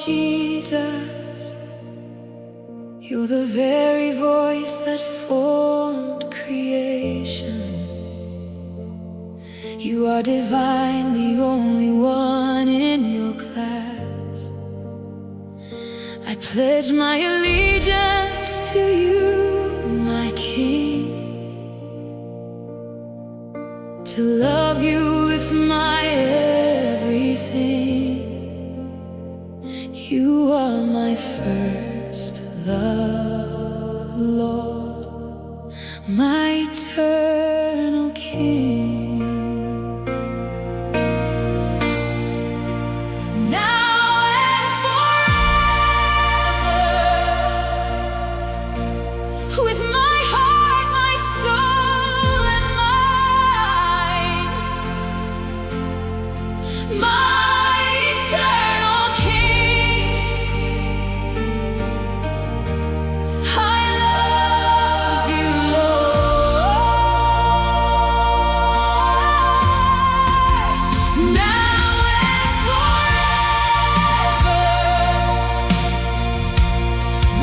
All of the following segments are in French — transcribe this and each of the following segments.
Jesus, you're the very voice that formed creation. You are divine, the only one in your class. I pledge my allegiance to you, my King, to love you with my everything. You are my first love, Lord, my eternal King. With my heart, my soul, and mine, my eternal King, I love you, Lord, now and forever.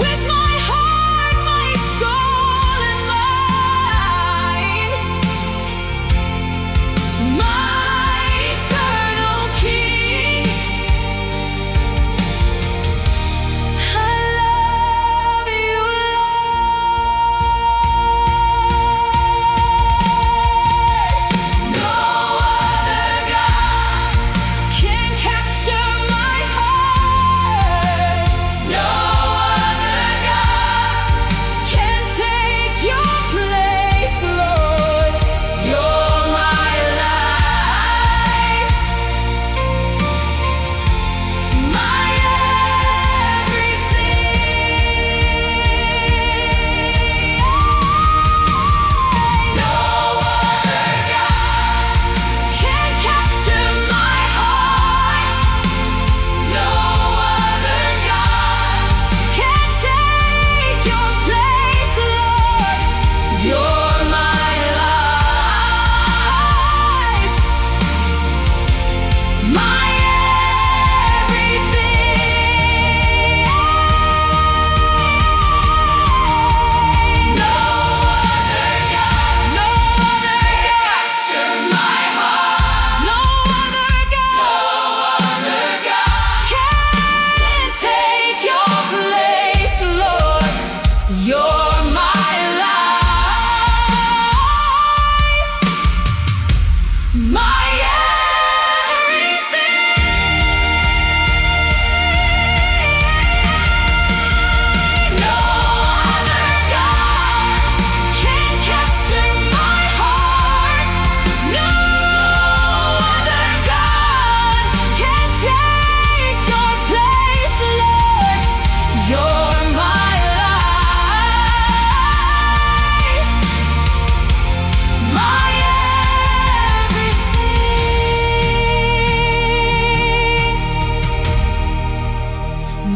With my heart, my soul, and mine, my eternal King, I love you, Lord. No other God can capture my heart. No other God can take your place, Lord. You're my life, my everything. No other God can capture my heart. No other God can take your place, Lord. You're my life, my everything. No other God, no other God capture my heart. No other God can take your place, Lord. You're my life, my everything. No other God can capture my heart. No other God can take your place, Lord. You're my life, my everything.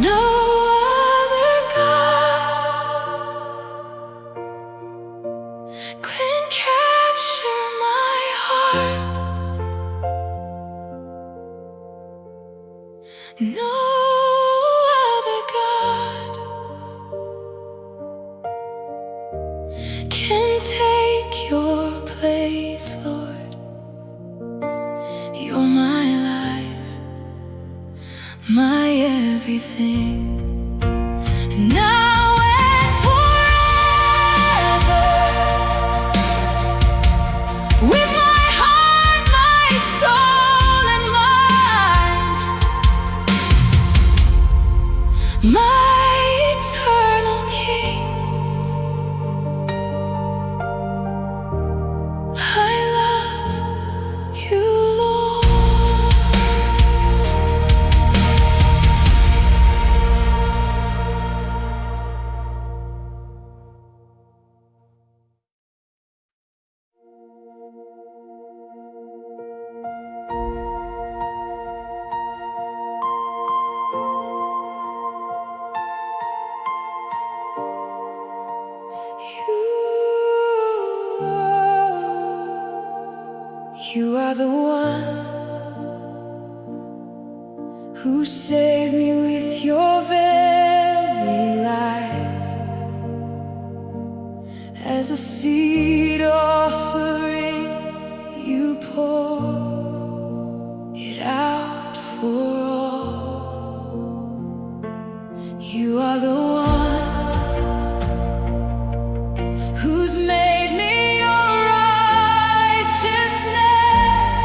No other God can capture my heart. No other God can take your place, Lord. You're my life, my everything. Now and forever. With my heart, my soul, and mind, my eternal King, I love you, Lord. You are the one who saved me with your very life. As a seed offering, you pour it out for all. You are the one who's made me your righteousness.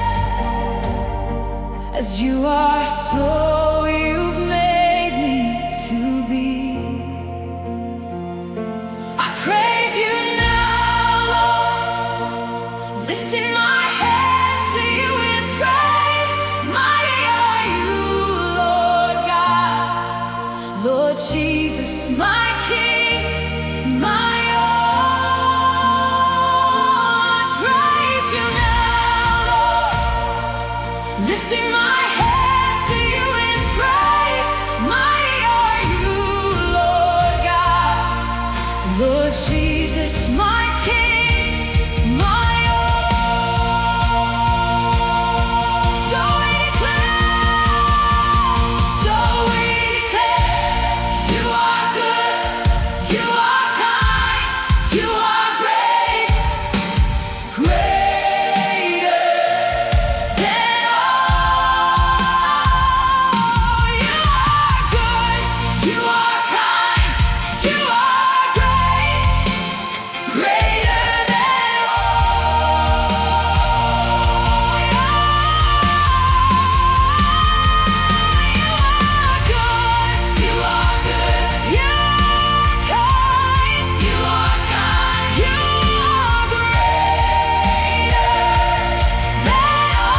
As you are, so you've made me to be. I praise you now, Lord, lifting my hands to you in praise. Mighty are you, Lord God, Lord Jesus, my King, my all. I praise you now, Lord, lifting my hands to you in praise. Mighty are you, Lord God, Lord Jesus, my King, my all. So we declare, you are good, you are kind, you are great, greater than all. You are good, you are kind, you are great, greater than all. You are good, you are good, you are kind, you are kind, you are greater than all.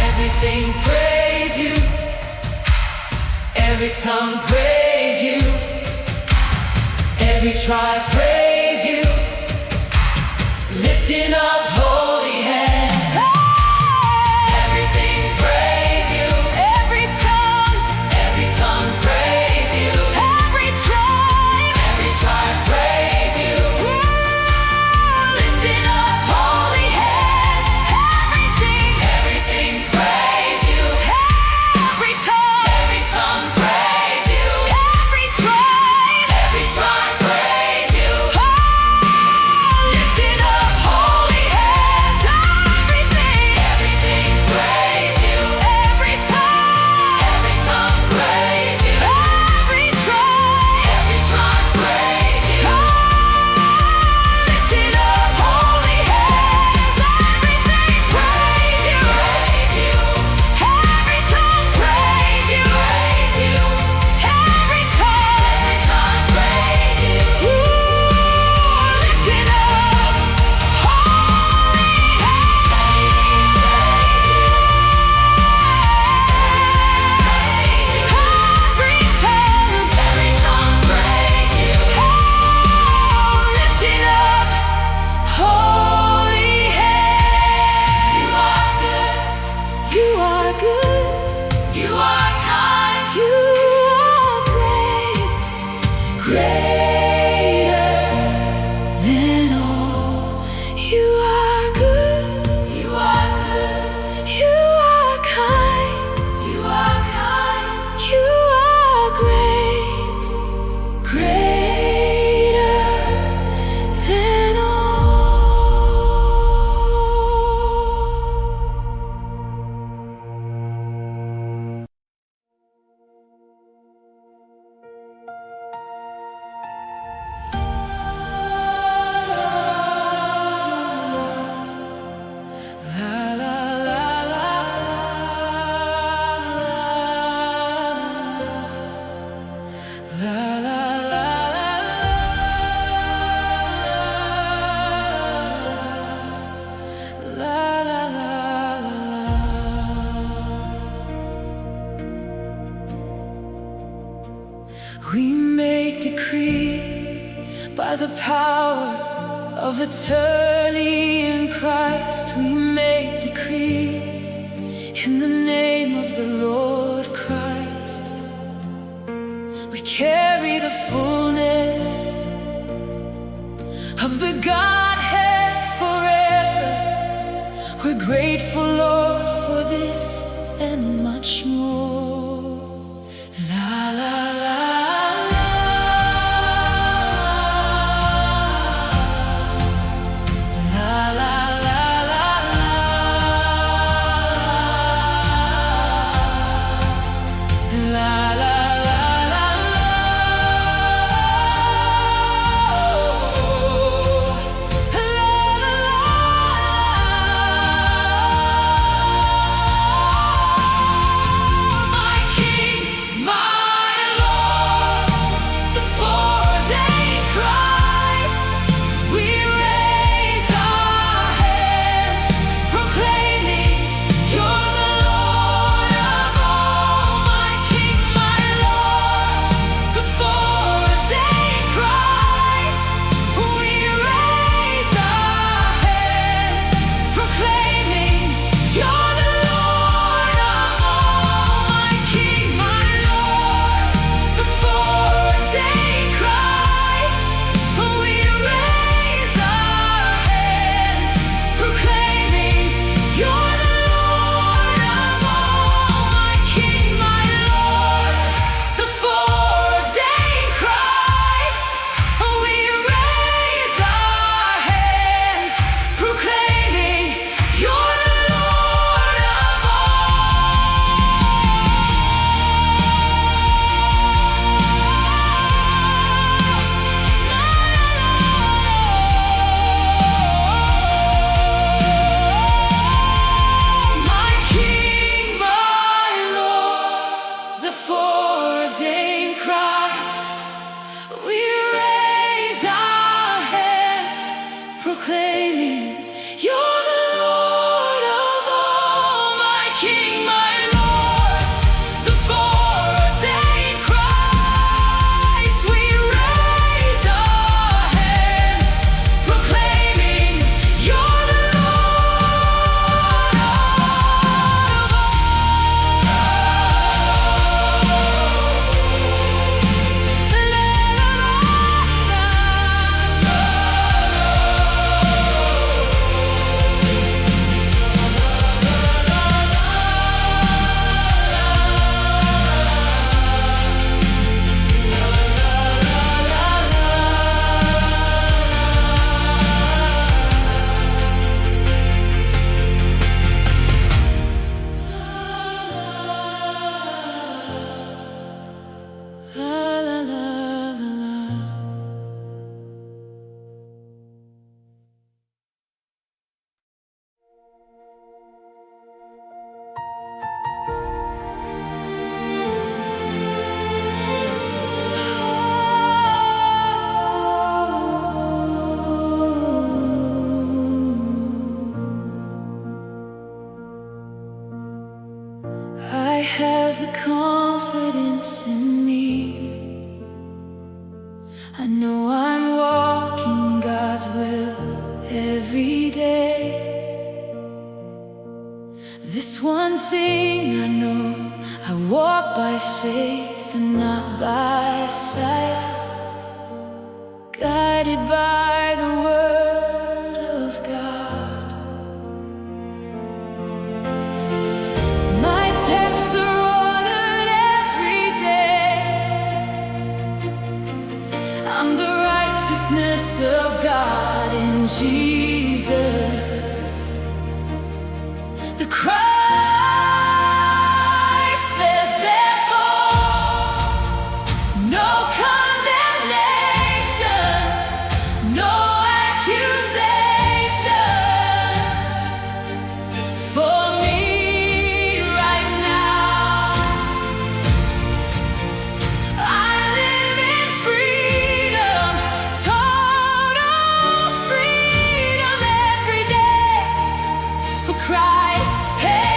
Everything praise you, every tongue praise you, every tribe praise you, lifting up holy hands. Everything praise you, every tongue praise you, every tribe praise you, lifting up holy hands. Everything praise you, every tongue praise you, every tribe praise you, lifting up holy hands. Everything praise you, every tongue praise you, every tribe praise you, lifting up holy hands. Everything praise you, every tongue praise you, every tribe praise you, lifting up holy hands. Every tongue praise you, lifting up holy hands. You are good, you are kind, you are great, greater than all. You are good, you are kind, you are great, greater than We make decree by the power of attorney in Christ. We make decree in the name of the Lord Christ. We carry the fullness of the Godhead forever. We're grateful, Lord, for this and much more. La la la la. La la la la la. La la la la la. My King, my Lord, the four-day Christ, we raise our hands, proclaiming You're the Lord of all. My King, my Lord, the four-day Christ, we raise our hands, proclaiming You're the Lord of all. My King, my Lord, the four-day Christ, we raise our hands, proclaiming You're the Lord of all. My King, my Lord, the four-day Christ, we raise our hands, proclaiming You're the Lord of all. My King, my Lord, the four-day Christ, we raise our hands, proclaiming You're the Lord of all. My King, my Lord, the four-day Christ, we raise our hands, proclaiming You're the Lord of I have the confidence in me. I know I'm walking God's will every day. This one thing I know, I walk by faith and not by sight, guided by the word of God. My steps are ordered every day. I'm the righteousness of God in Jesus, the Christ. There's therefore no condemnation, no accusation for me right now. I live in freedom, total freedom every day, for Christ paid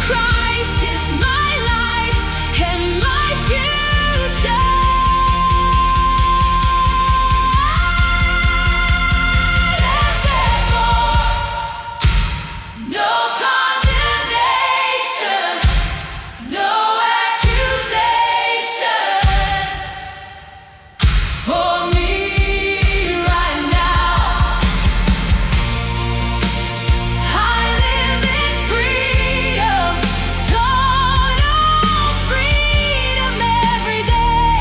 Christ is my life and my future. There's therefore no condemnation, no accusation for me right now. I live in freedom, total freedom every day.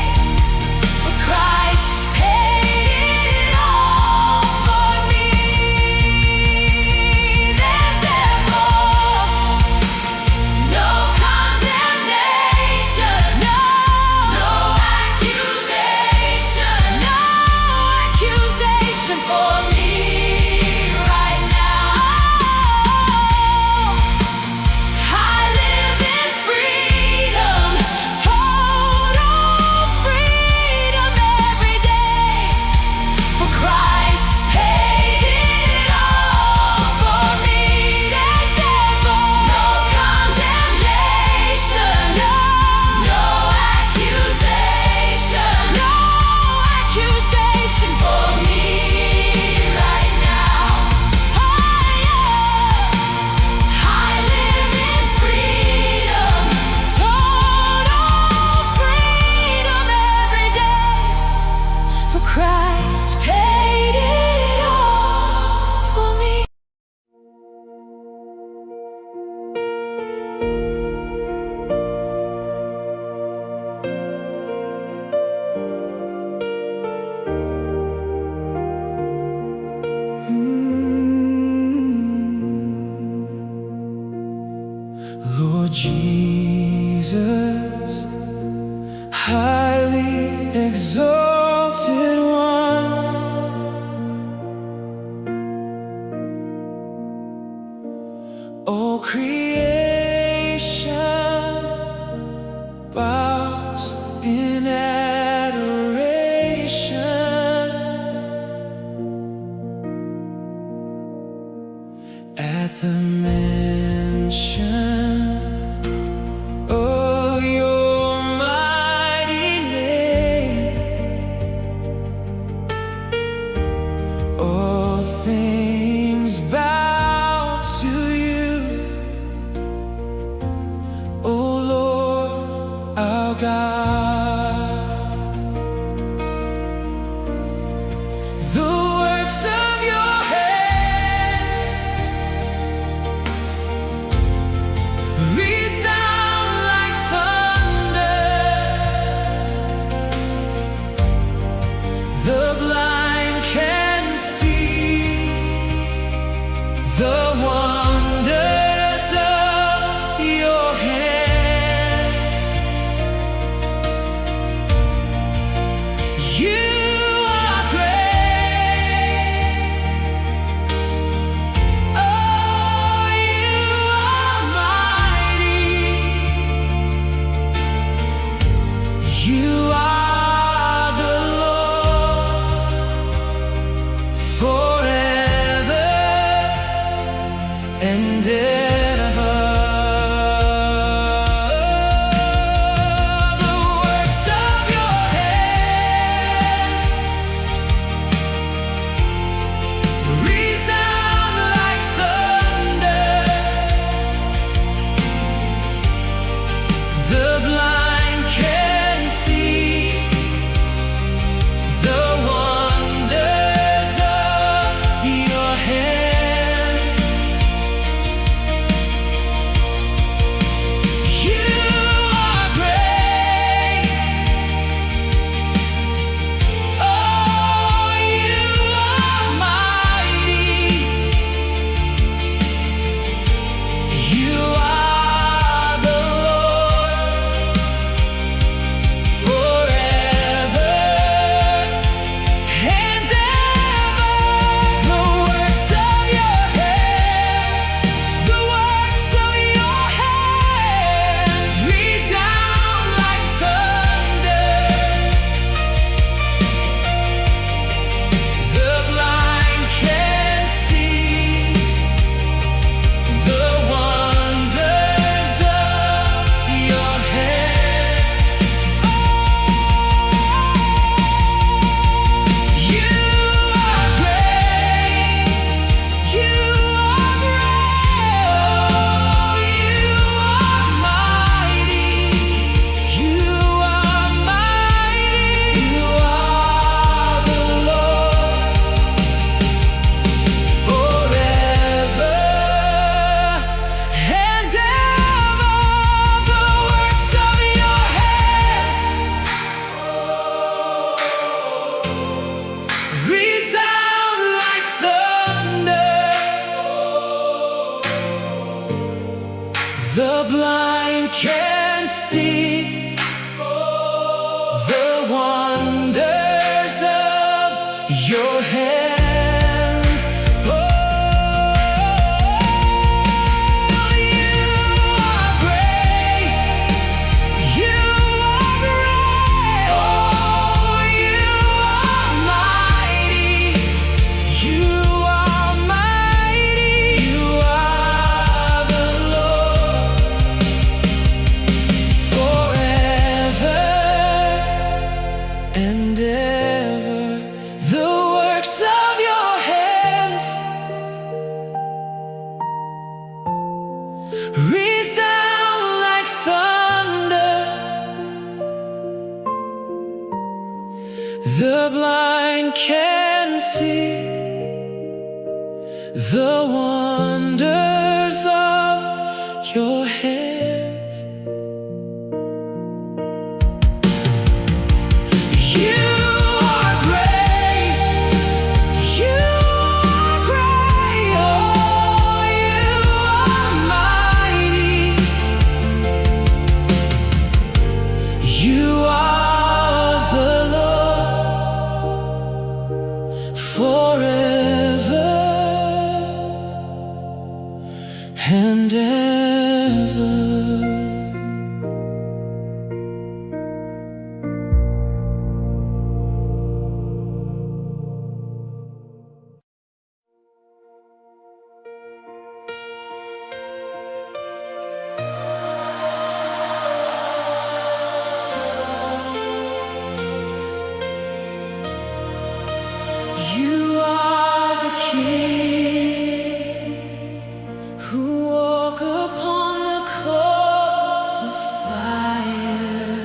For Christ paid it all for me. There's therefore no condemnation, no accusation, for me right now. I live in freedom, total freedom every day. For Christ paid it all for me. There's therefore no condemnation, no accusation for me right now. I live in freedom, total freedom every day. For Christ paid it all for me. Lord Jesus, highly exalted one, all creation bows in adoration at the mention of your mighty name. All things bow to you, O Lord our God. The works of your hands resound like thunder. The blind can see the wonders of your hands. The blind can see the wonders of your hands. Oh, you are great. You are great. Oh, you are mighty. You are mighty. You are the Lord forever and ever. The works of your hands resound like thunder. The blind can see the wonders of your hands. You are great. You are great. Oh, you are mighty. You are the Lord forever and ever. You are the King who walk upon the coals of fire.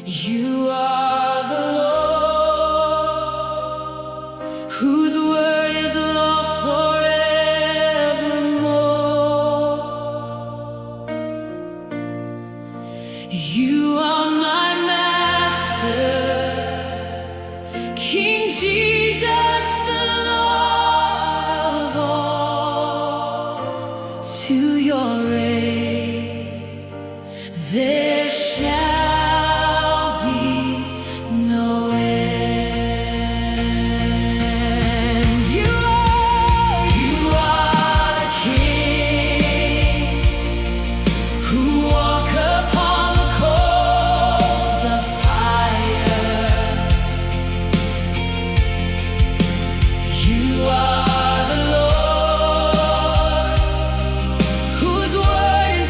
You are the Lord whose word is law forevermore. You are my master, King Jesus, the Lord of all. To your reign there shall be no end. You are the King who walk upon the coals of fire. You are the Lord whose word is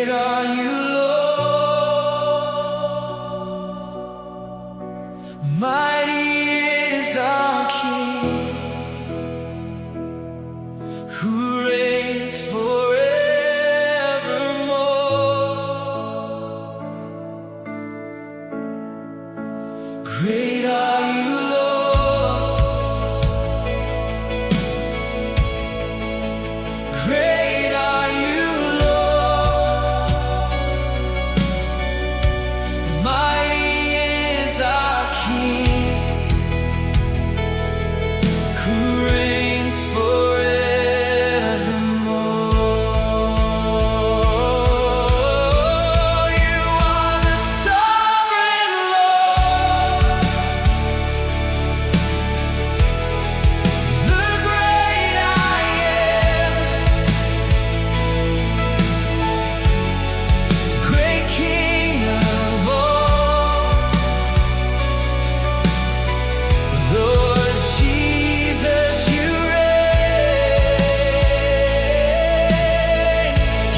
Great are you, Lord. Mighty is our King, who reigns forevermore. Great are you, Lord. Great are you, Lord. Mighty is our King, who reigns forevermore. You are the sovereign Lord, the great I am, great King of all. Lord Jesus, you reign.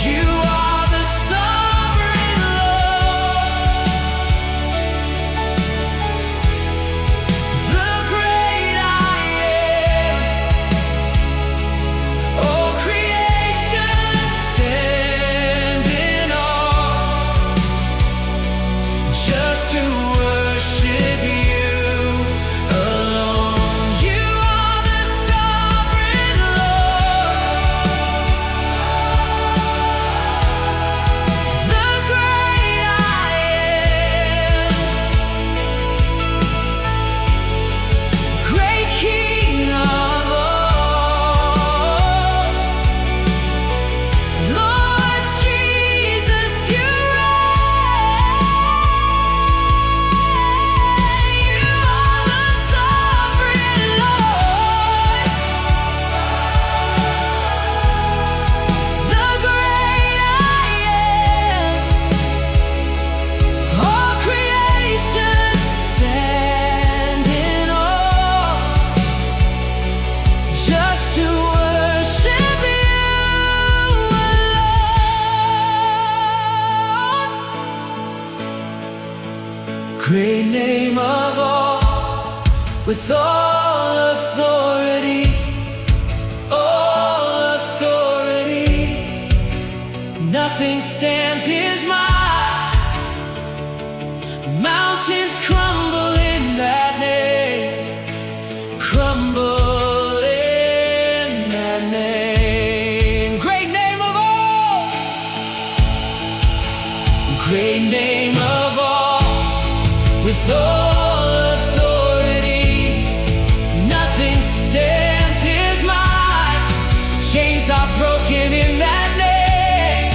You are the sovereign Lord, the great I am. All creation stand in awe, just to worship you alone. You are the sovereign Lord, the great I am, great King of all. Lord Jesus, you reign. You are the sovereign Lord, the great I am. All creation stand in awe, just to worship you alone. Great name of all, with all authority, nothing stands his might. Mountains crumble in that name, crumble in that name. Great name of all, great name of all, with all authority, nothing stands his might. Chains are broken in that name.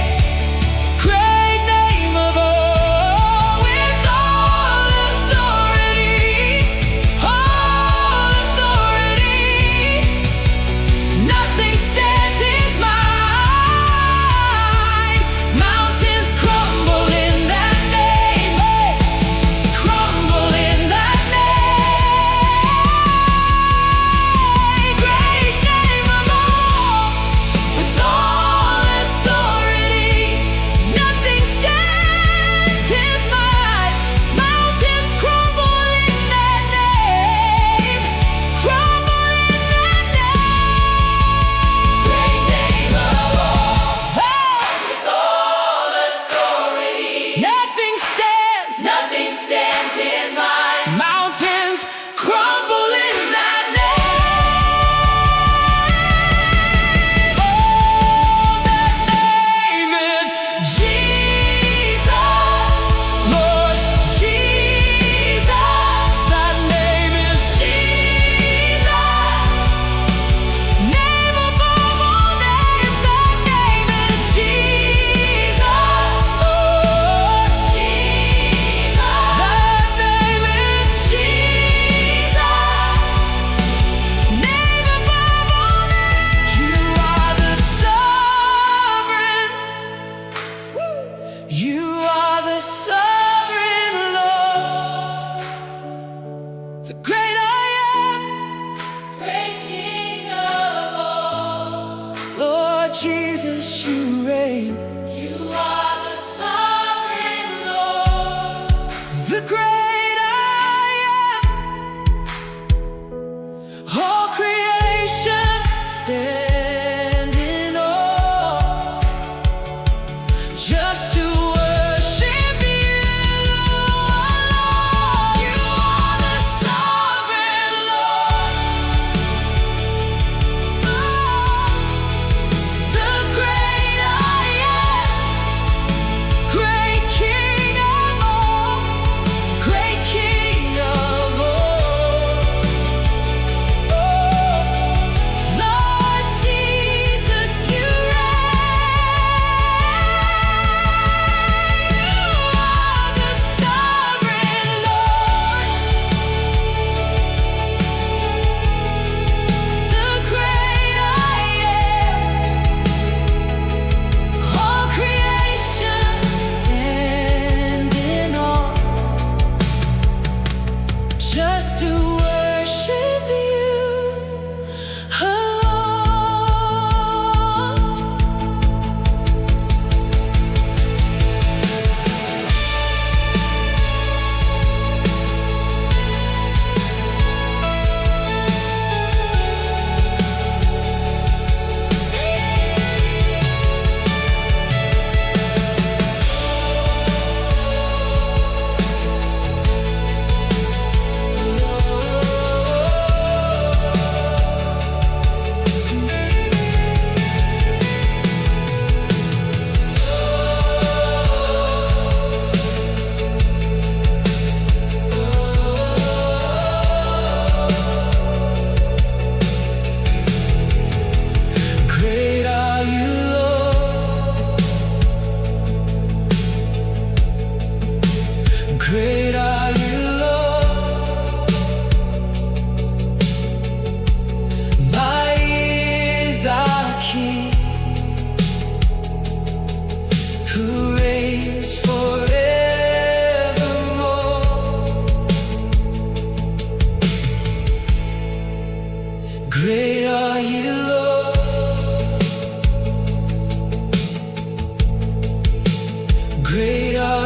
Great name of all, with all authority, nothing stands his mind. Mountains crumble in that name, crumble in that name. Great name of all, with all authority, nothing stands his might. Mountains crumble in that name, crumble in that name. Great name of all, with all authority, nothing stands his might. Mountains crumble in that name. Oh, that name is Jesus, Lord Jesus. That name is Jesus, name above all names. That name is Jesus, Lord Jesus. That name is Jesus, name above all names. You are the sovereign. You are the sovereign Lord, the great I am, great King of all. Lord Jesus, you reign. You are the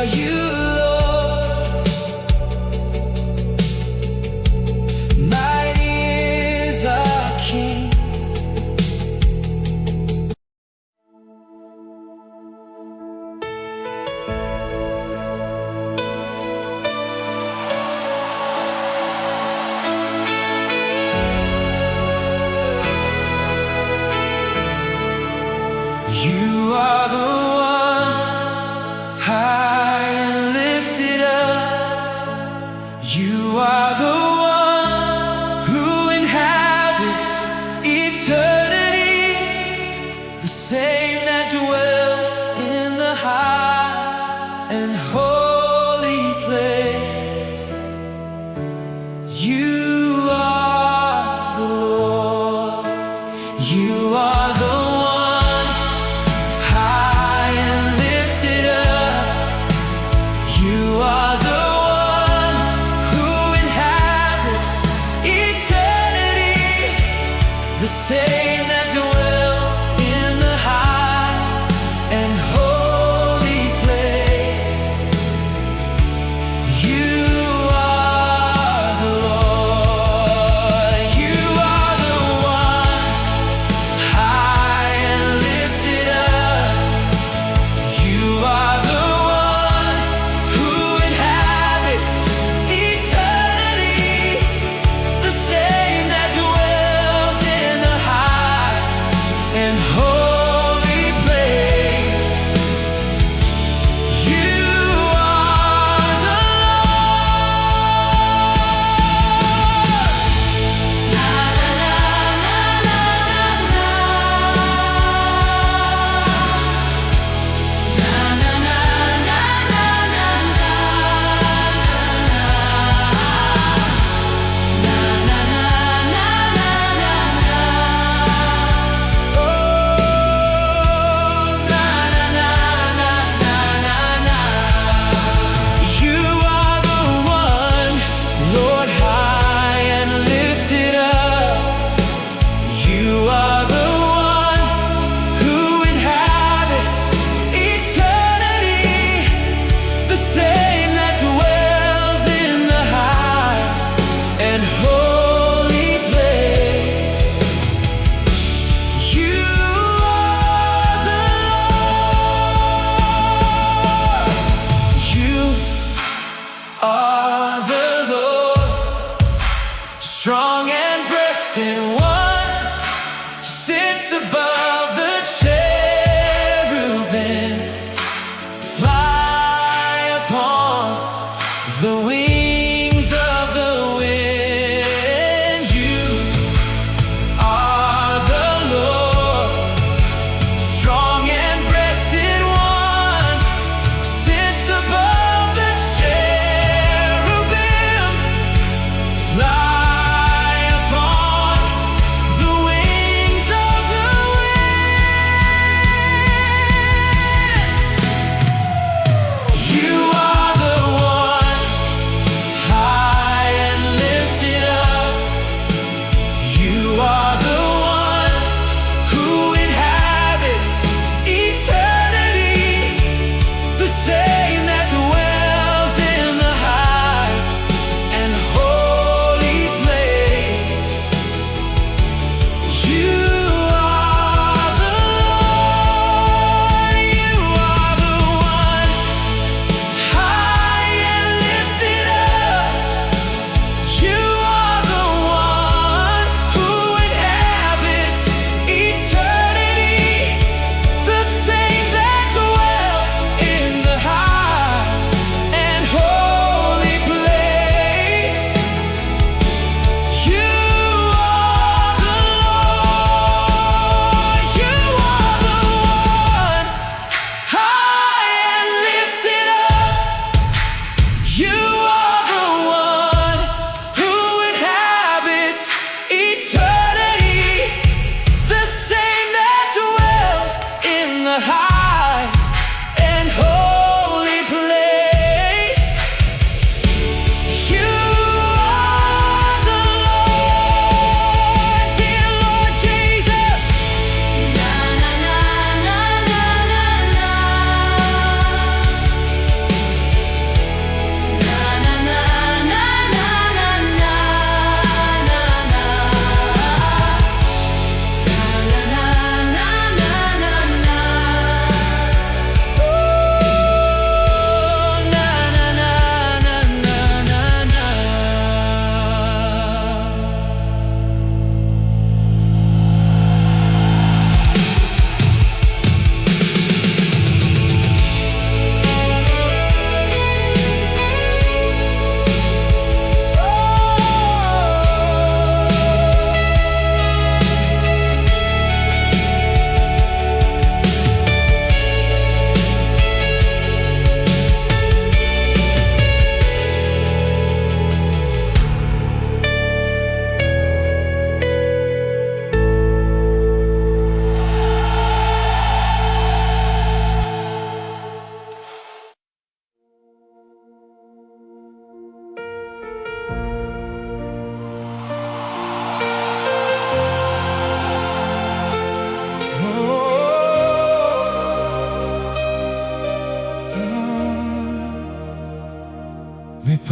are you, Lord. Mighty is our King. You are the one high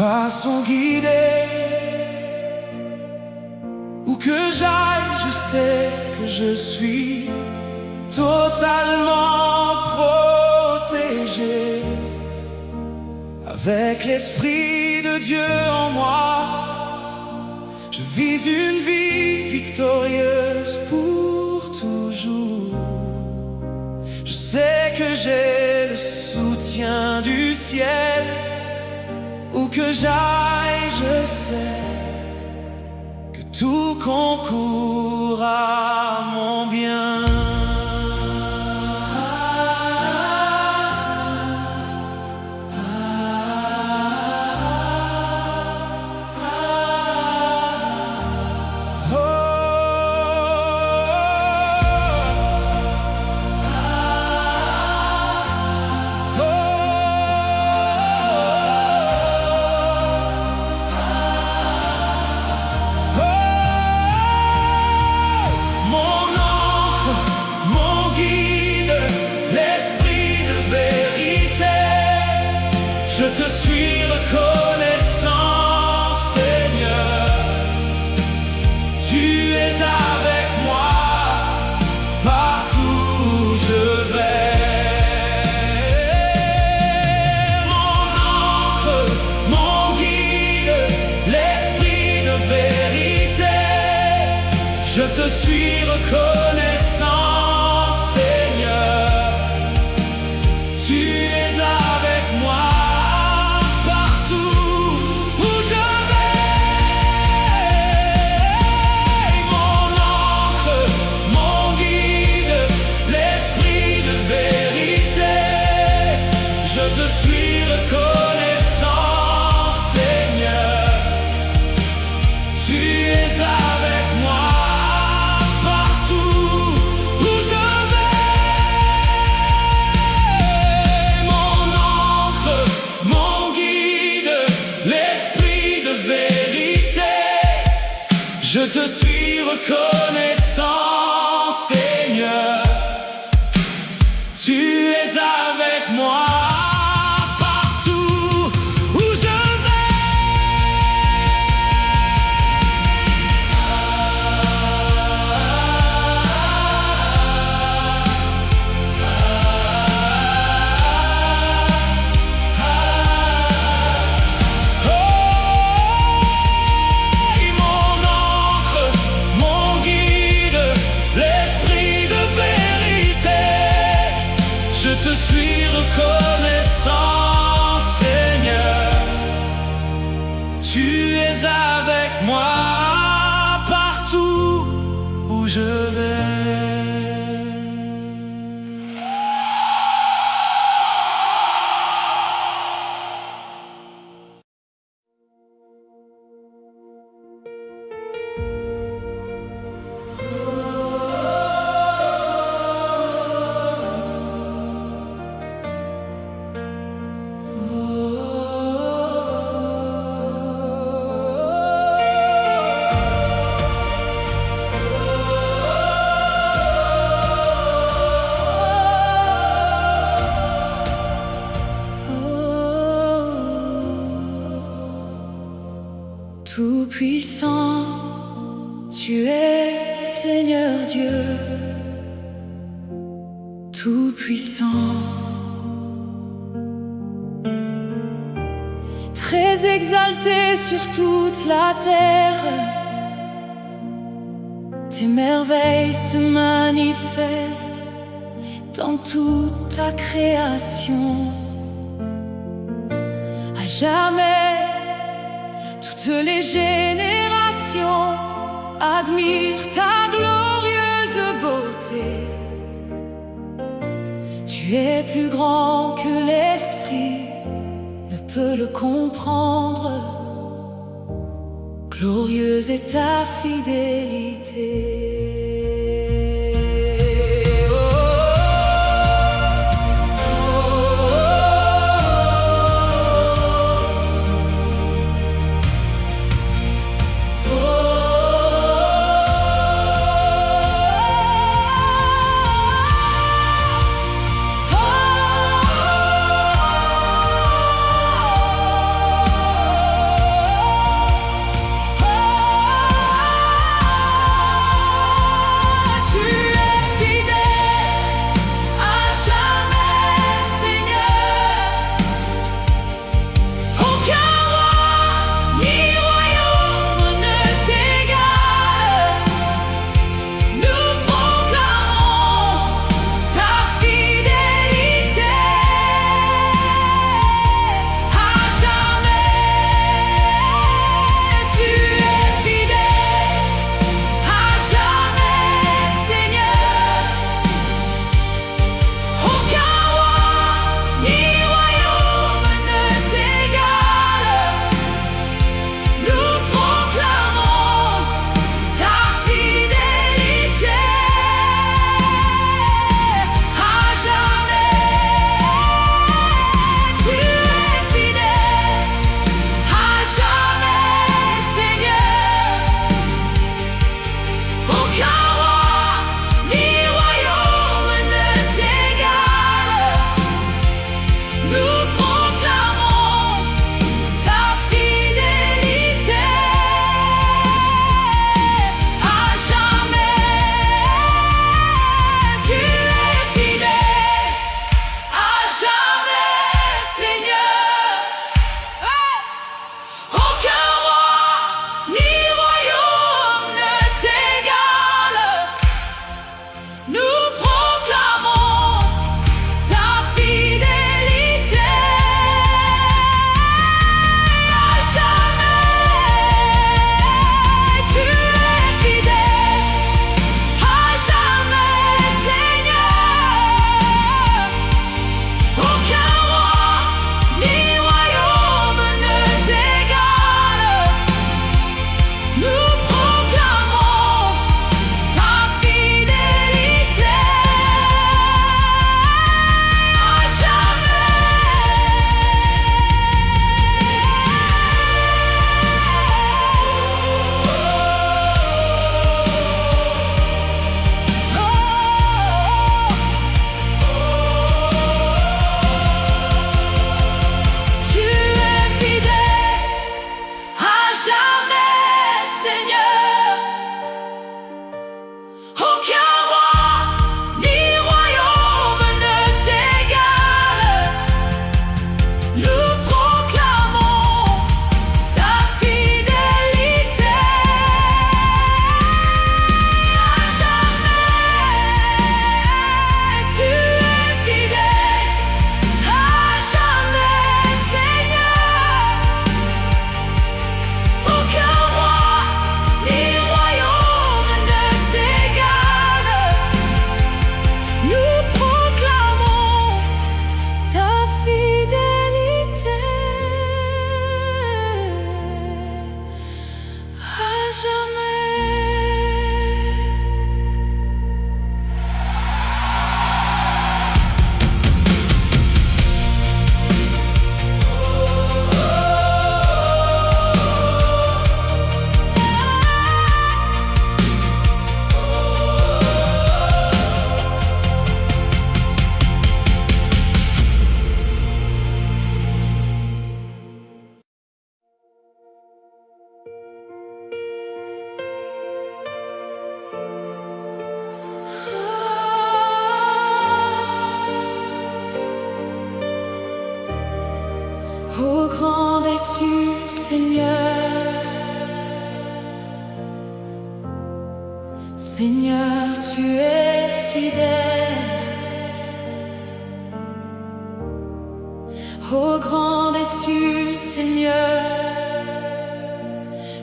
pas sont guidés. Où que j'aille, je sais que je suis totalement protégé. Avec l'Esprit de Dieu en moi, je vis une vie victorieuse pour toujours. Je sais que j'ai le soutien du ciel. Où que j'aille, je sais que tout concourt à mon bien. Je te suis reconnaissant, Seigneur. Tu es avec moi partout où je vais. Mon ancre, mon guide, l'esprit de vérité. Je te suis reconnaissant, Seigneur. Tu es avec moi. Je te suis reconnaissant, Seigneur. Tu es avec moi partout où je vais. Mon ancre, mon guide, l'esprit de vérité. Je te suis reconnaissant, Seigneur. Tu es avec moi. Je te suis reconnaissant, Seigneur. Tu es avec moi partout où je vais. Tout-puissant, tu es Seigneur Dieu. Tout-puissant, très exalté sur toute la terre. Tes merveilles se manifestent dans toute ta création. À jamais, toutes les générations admirent ta glorieuse beauté. Tu es plus grand que l'esprit ne peut le comprendre. Glorieuse est ta fidélité. Oh, grand es-tu, Seigneur. Seigneur, tu es fidèle. Oh, grand es-tu, Seigneur.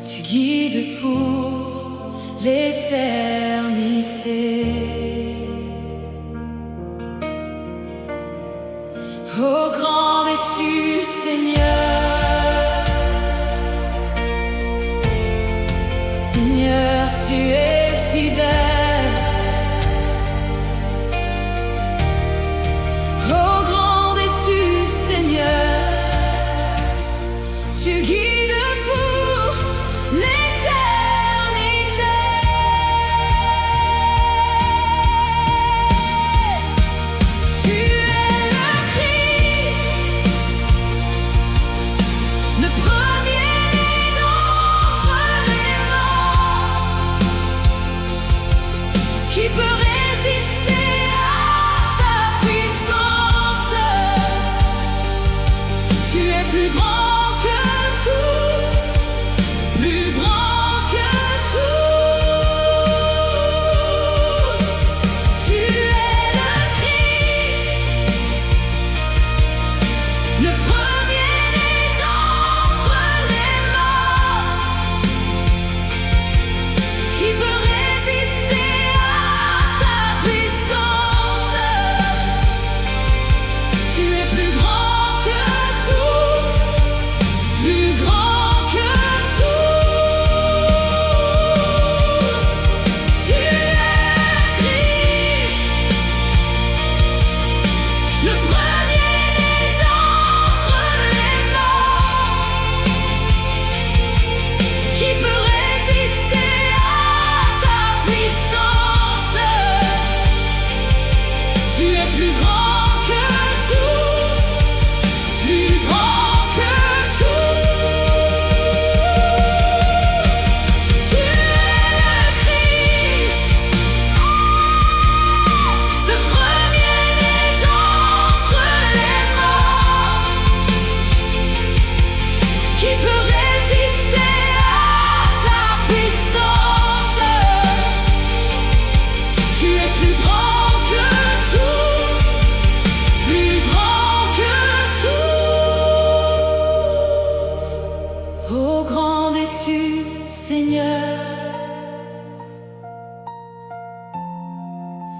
Tu guides pour l'éternité. Oh, grand es-tu, Seigneur. Seigneur, tu es fidèle. Oh, grand es-tu, Seigneur. Tu guides pour l'éternité. Tu es le Christ, le premier-né d'entre les morts. Qui peut résister à ta puissance? Tu es plus grand que tous, plus grand que tous. Tu es le Christ, le premier-né d'entre les morts. Qui peut résister à ta puissance? Tu es plus grand que tous, plus grand que tous. Tu es Christ, le premier-né d'entre les morts. Qui peut résister à ta puissance? Tu es plus grand que tous, plus grand que tous. Tu es le Christ, le premier-né d'entre les morts. Qui peut résister à ta puissance? Tu es plus grand que tous, plus grand que tous. Oh, grand es-tu, Seigneur.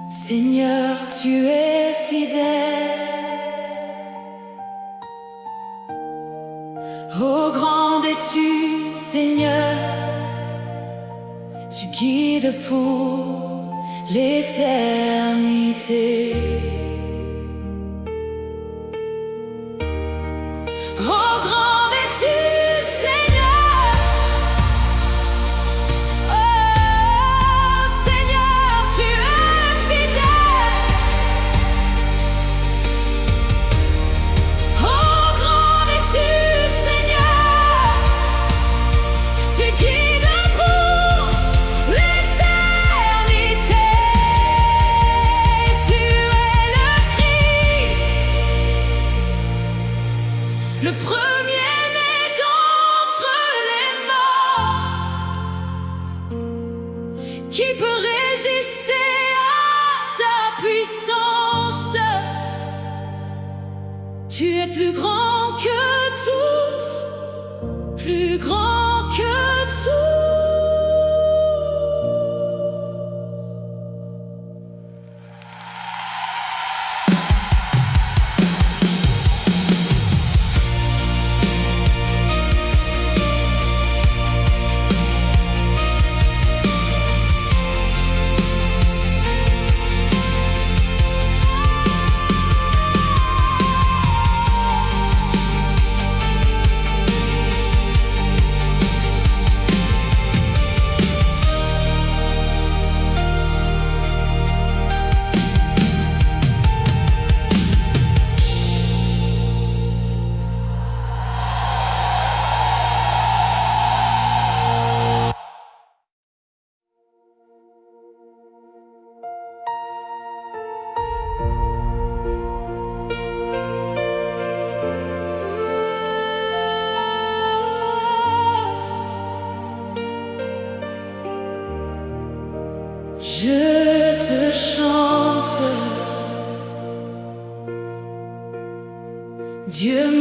Seigneur, tu es fidèle. Oh, grand es-tu, Seigneur. Tu guides pour l'éternité. Oh, grand es-tu, Seigneur. Oh, Seigneur, tu es fidèle. Oh, grand es-tu, Seigneur. Tu guides pour l'éternité. Tu es le Christ, le premier-né d'entre les morts. Qui peut résister à ta puissance? Tu es plus grand que tous, plus grand que tous.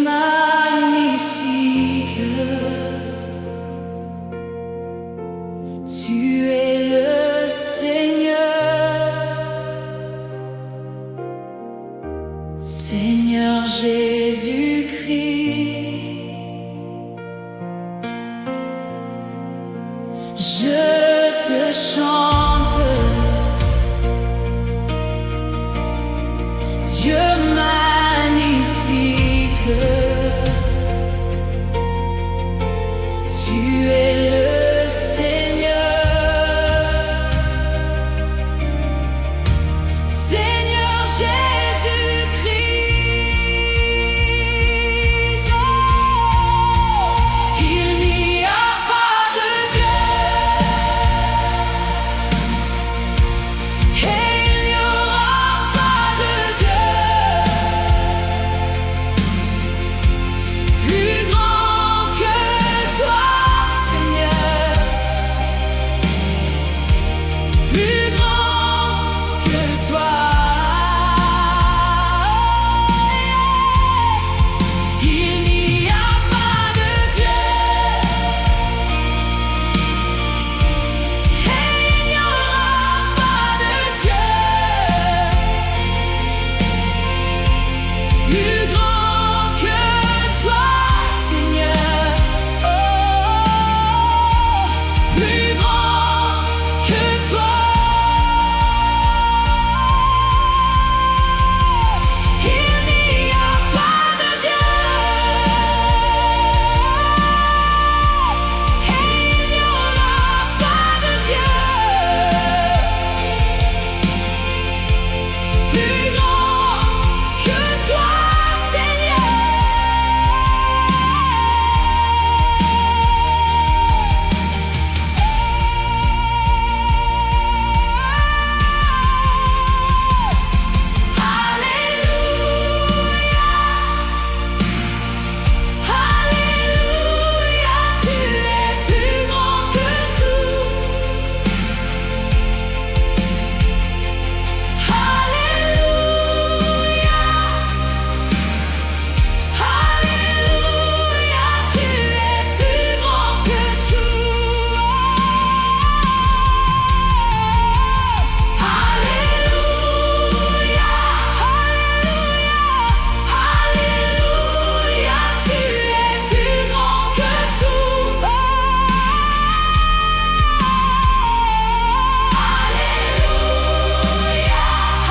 magnifique. Tu es le Seigneur, Seigneur Jésus-Christ. Je te chante, Dieu magnifique. Tu es le Seigneur, Seigneur Jésus-Christ. Oh, il n'y a pas de Dieu, et il n'y aura pas de Dieu plus grand que toi, Seigneur, plus grand que toi. Il n'y a pas de Dieu, et il n'y aura pas de Dieu plus grand que toi, Seigneur. Oh, plus grand que toi. Il n'y a pas de Dieu, et il n'y aura pas de Dieu plus grand que toi, Seigneur. Alléluia, Alléluia, tu es plus grand que tout. Alléluia, Alléluia, tu es plus grand que tout. Alléluia, Alléluia, tu es plus grand que tout. Alléluia,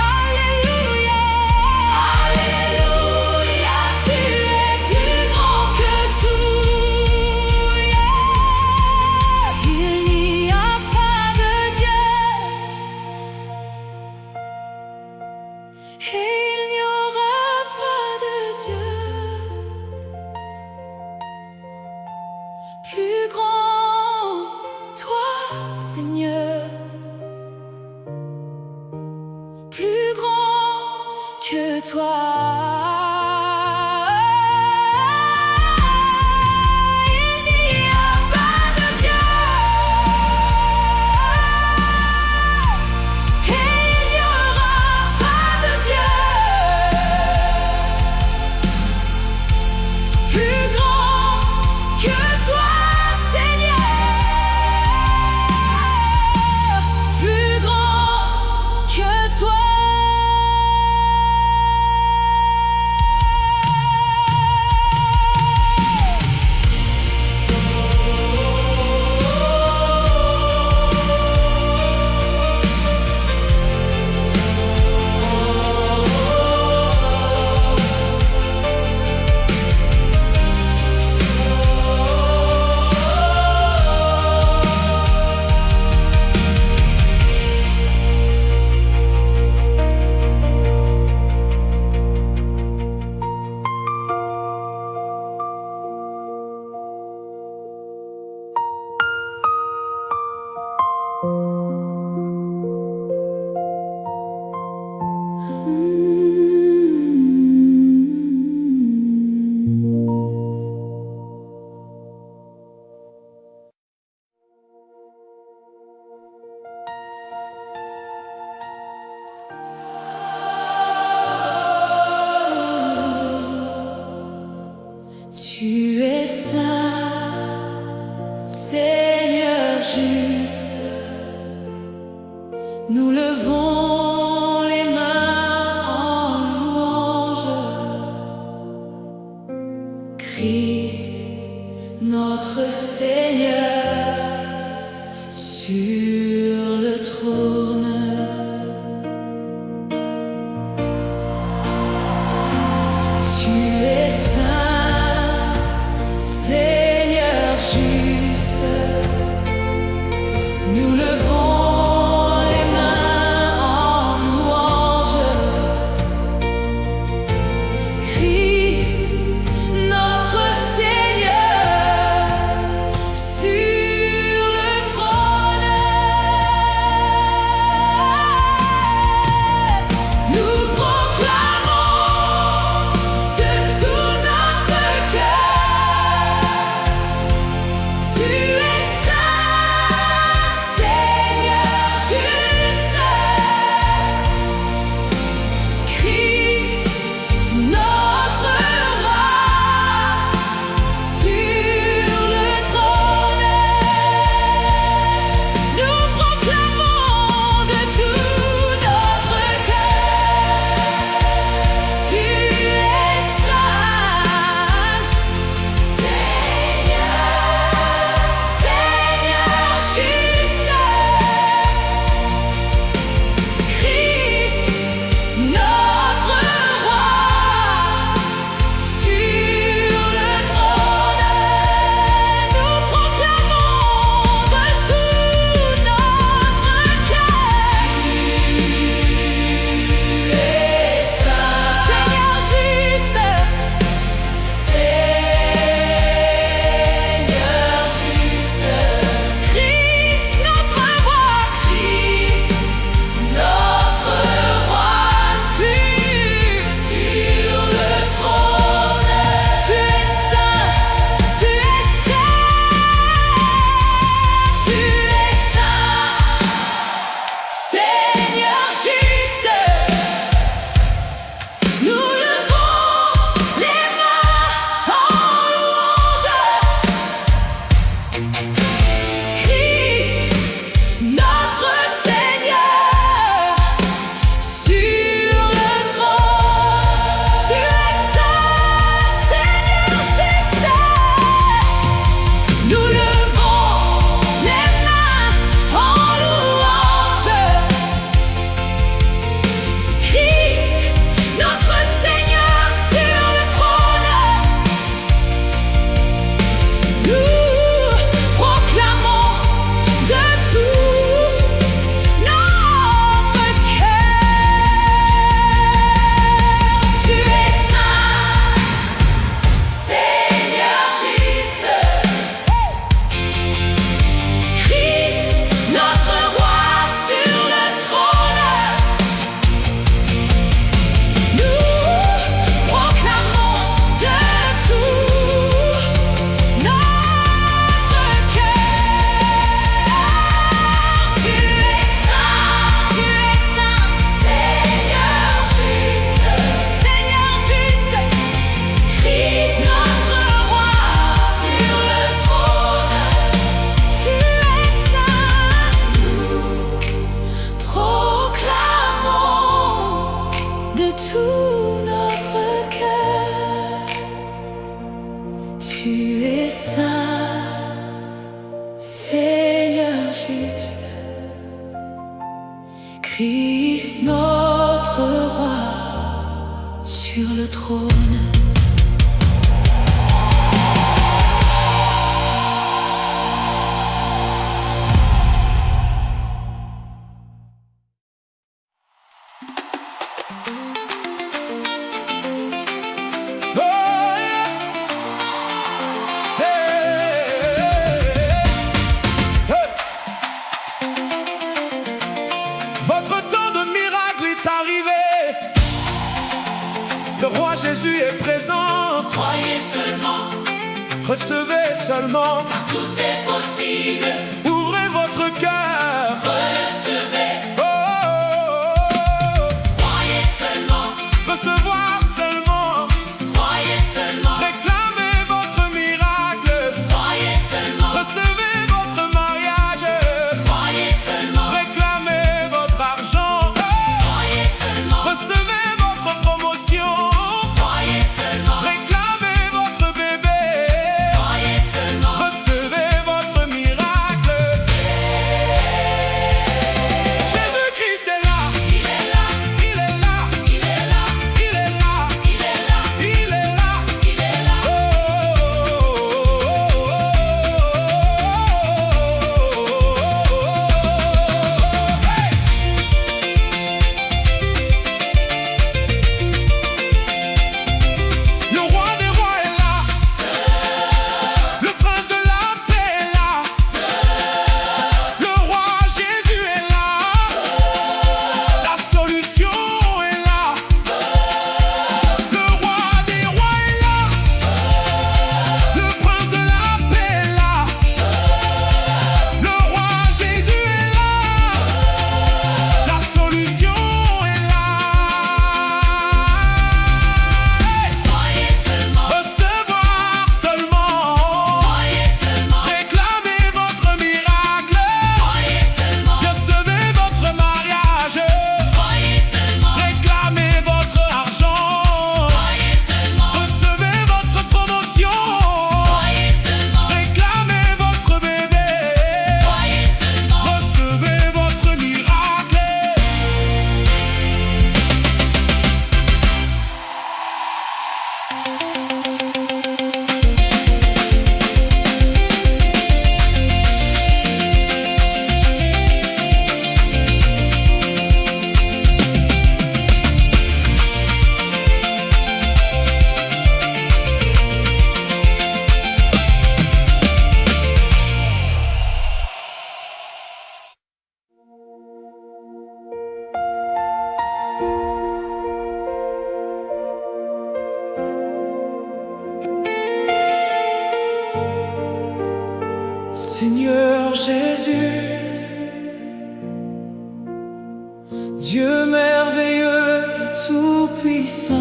Alléluia, Alléluia, tu es plus grand que tout. Il n'y a pas de Dieu, et il n'y aura pas de Dieu plus grand, toi, Seigneur, plus grand que toi. Il n'y a pas de Dieu, et il n'y aura pas de Dieu plus grand que toi, Seigneur, plus grand que toi. Tu es saint, Seigneur juste. Nous levons les mains en louange. Christ, notre Seigneur, sur le trône. Tu es saint, Seigneur juste. Nous levons les mains en louange. Christ, notre Seigneur, sur le trône. Nous proclamons de tout notre cœur: Tu es saint, Seigneur juste. Christ, notre roi, sur le trône. Nous proclamons de tout notre cœur: Tu es saint, Seigneur, Seigneur juste. Christ, notre roi, sur le trône. Nous proclamons de tout notre cœur: Tu es saint, Seigneur juste. Seigneur juste. Christ, notre roi, Christ, notre roi, sur le trône. Tu es saint, tu es saint, tu es saint, Seigneur juste. Nous levons les mains en louange. Christ, notre Seigneur, sur le trône. Tu es saint, Seigneur juste. Nous levons les mains en louange. Christ, notre Seigneur, sur le trône. Nous proclamons de tout notre cœur: Tu es saint, Seigneur juste. Christ, notre roi, sur le trône. Nous proclamons de tout notre cœur: Tu es saint, Seigneur juste. Seigneur juste. Christ, notre roi, sur le trône. Tu es saint. Nous proclamons de tout notre cœur: Tu es saint, Seigneur juste. Christ, notre roi, sur le trône. Oh, yeah. Hey, hey. Votre temps de miracle est arrivé. Le roi Jésus est présent. Croyez seulement, Recevez seulement. car tout est possible. Ouvrez votre cœur. Recevez, Oh, oh, oh. croyez seulement, Recevoir seulement. croyez seulement. Réclamez Seigneur Jésus, Dieu merveilleux et tout-puissant,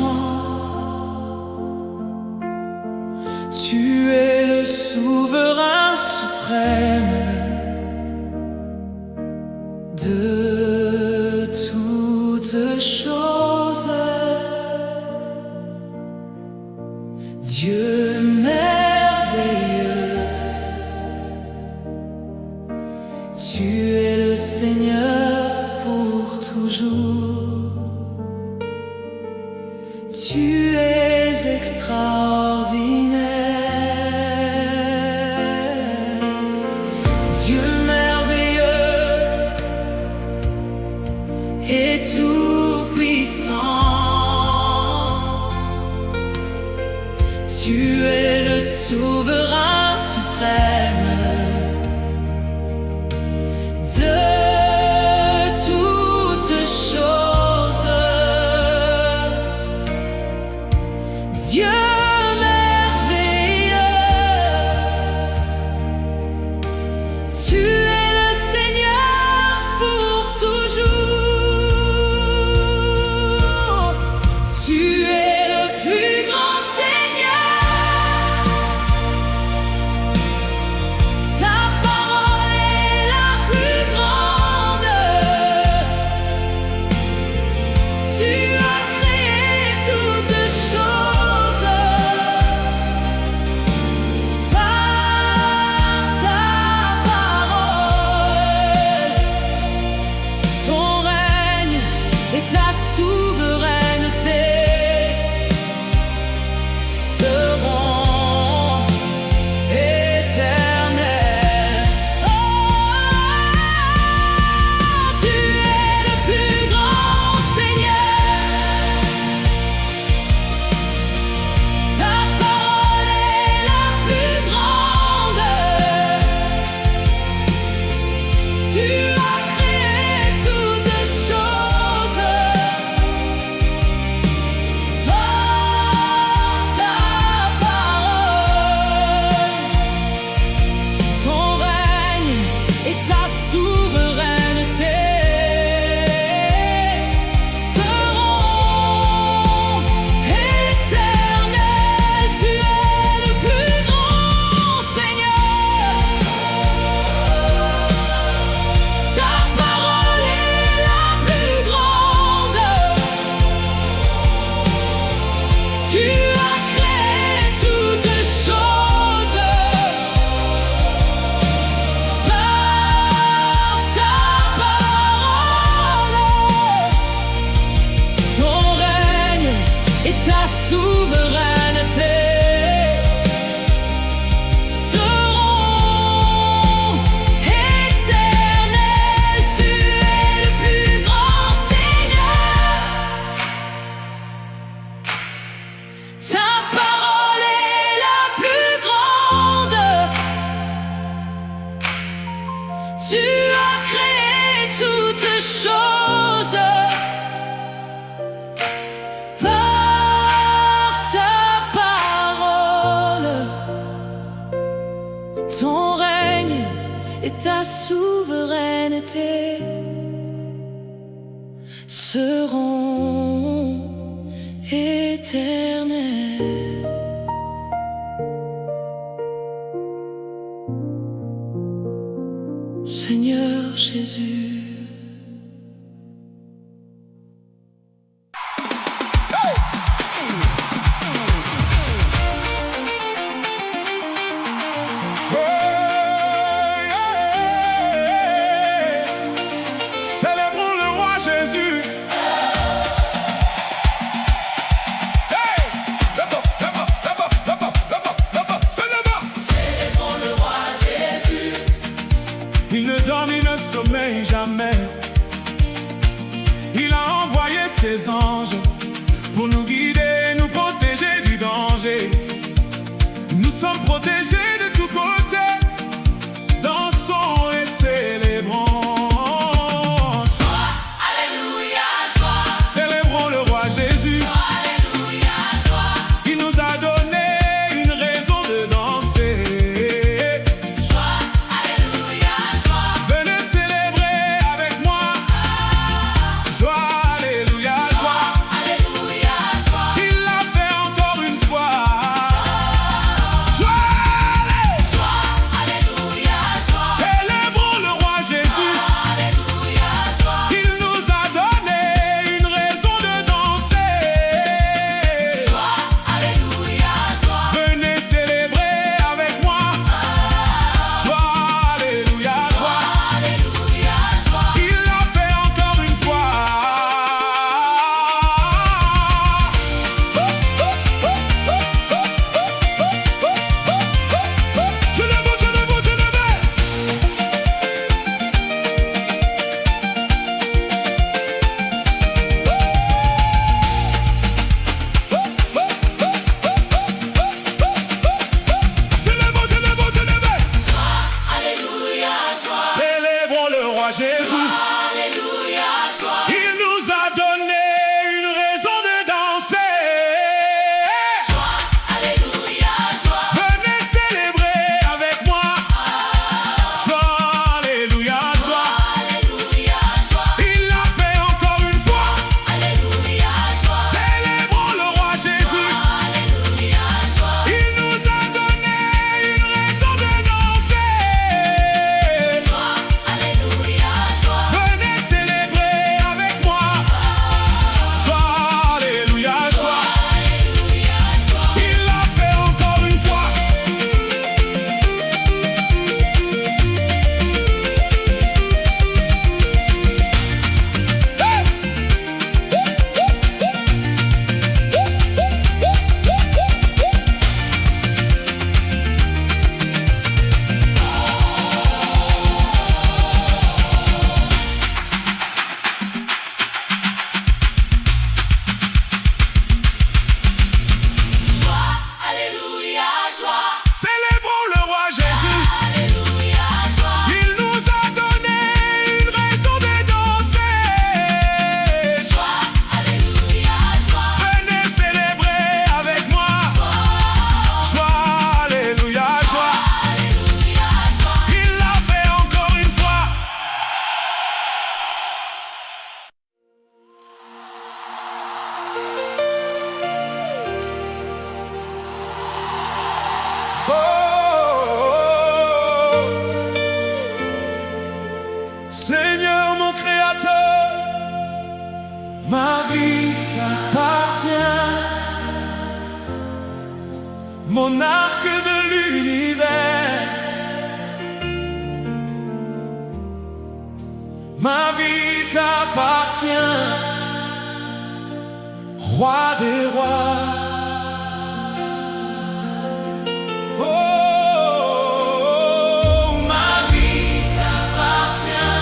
tu es le souverain suprême de toutes choses. Dieu merveilleux, tu es le Seigneur pour toujours. Tu es extraordinaire, Dieu merveilleux et tout-puissant. Tu es le souverain suprême de toutes choses. Dieu merveilleux, tu es le Seigneur pour toujours. Tu es le plus grand Seigneur. Ta parole est la plus grande. Tu as créé toutes choses par ta parole. Ton règne et ta souveraineté seront éternels. Oh, tu es le plus grand Seigneur. Ta parole est la plus grande. Tu as créé toutes choses par ta parole. Ton règne et ta souveraineté seront éternels. Tu es le plus grand Seigneur. Ta parole est la plus grande. Tu as créé toutes choses par ta parole. Ton règne et ta souveraineté seront éternels. Tu es le plus grand Seigneur. Ta parole est la plus grande. Tu as créé toutes choses par ta parole. Ton règne et ta souveraineté seront éternels. Seigneur Jésus. Célébrons le roi Jésus. Il ne dort ni ne sommeille jamais. Il a envoyé ses anges pour nous guider, nous protéger du danger. Nous sommes protégés de tous côtés. Dansons et célébrons. Joie, alléluia, joie. Célébrons le roi Jésus. Alléluia, joie. Il nous a donné une raison de danser. Joie, Oh, Seigneur mon Créateur, ma vie t'appartient, monarque de l'univers. Ma vie t'appartient, roi des rois. Oh, ma vie t'appartient,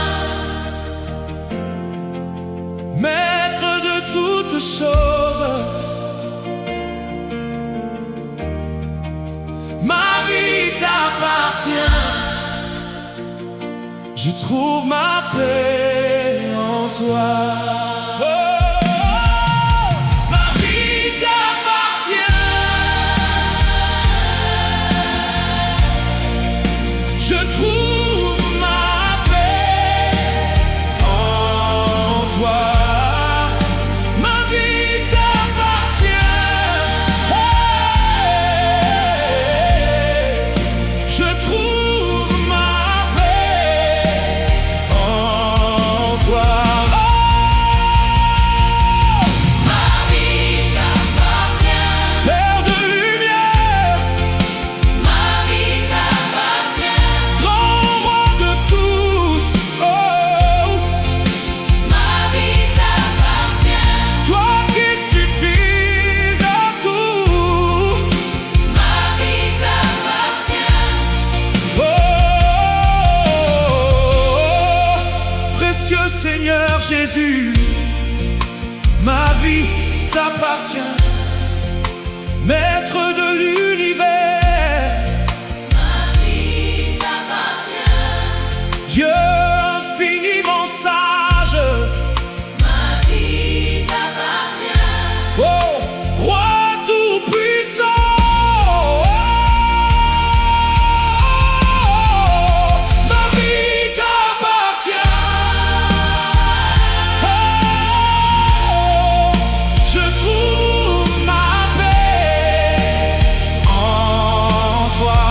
maître de toutes choses. Ma vie t'appartient, je trouve ma paix en toi. Oh, ma vie t'appartient, je trouve ma paix en toi. Ma vie t'appartient, hey, je trouve ma paix en toi. Oh, ma vie t'appartient, Père de lumière. Ma vie t'appartient, grand roi de tous. Oh, ma vie t'appartient, toi qui suffis à tout. Ma vie t'appartient. Oh, précieux Seigneur Jésus, ma vie t'appartient, maître de l'univers. Ma vie t'appartient, Dieu infiniment sage. Ma vie t'appartient, oh, roi tout-puissant. Ma vie t'appartient, oh, je trouve ma paix en toi.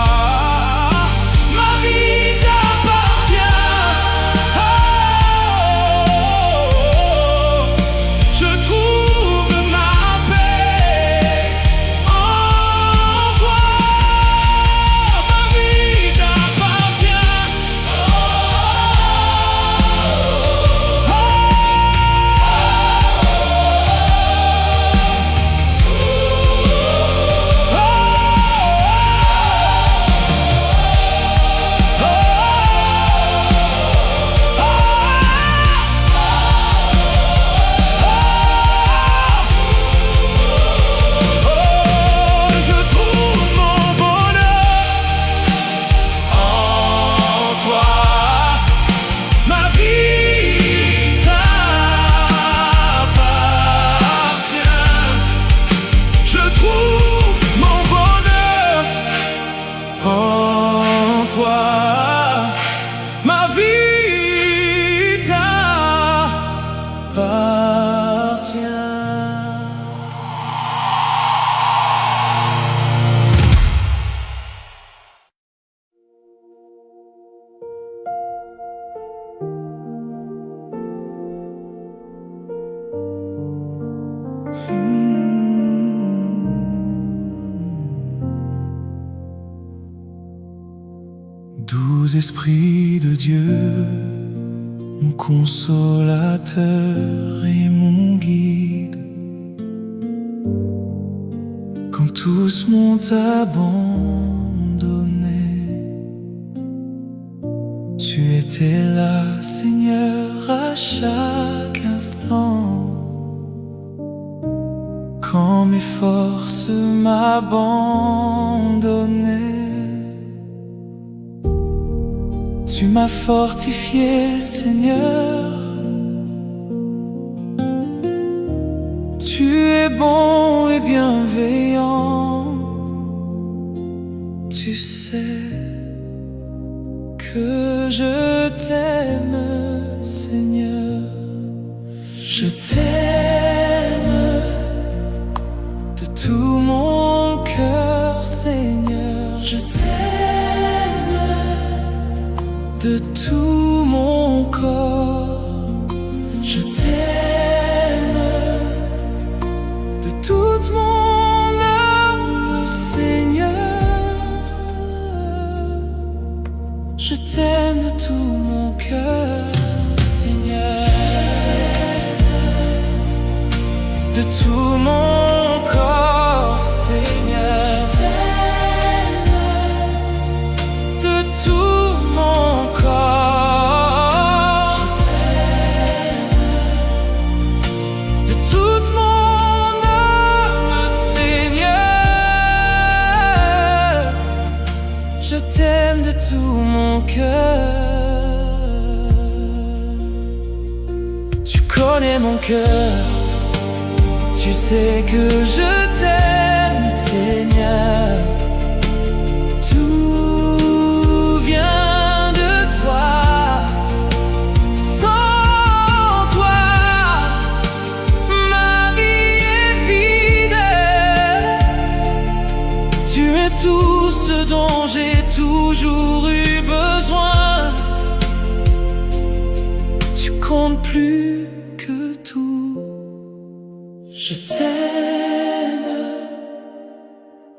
Ma vie t'appartient, oh, je trouve ma paix en toi. Ma vie t'appartient, oh, je trouve mon bonheur en toi. Ma vie t'appartient, je trouve mon bonheur en toi. Ma vie t'appartient. Doux esprit de Dieu, mon consolateur et mon guide, quand tous m'ont abandonné, tu étais là, Seigneur, à chaque instant. Quand mes forces m'abandonnaient, tu m'as fortifié, Seigneur. Tu es bon et bienveillant. Tu sais que je t'aime, Seigneur. Je t'aime de tout mon cœur, Seigneur. je t'aime de tout mon corps. Je t'aime De toute mon âme, Seigneur. Je t'aime de tout mon cœur, Seigneur. De tout mon corps, Seigneur. De tout mon corps. De toute mon âme, Seigneur. Je t'aime de tout mon cœur. Tu connais mon cœur. Tu sais que je t'aime, Seigneur. Tout vient de toi. Sans toi, ma vie est vide. Tu es tout ce dont j'ai toujours eu besoin. Tu comptes plus que tout. Je t'aime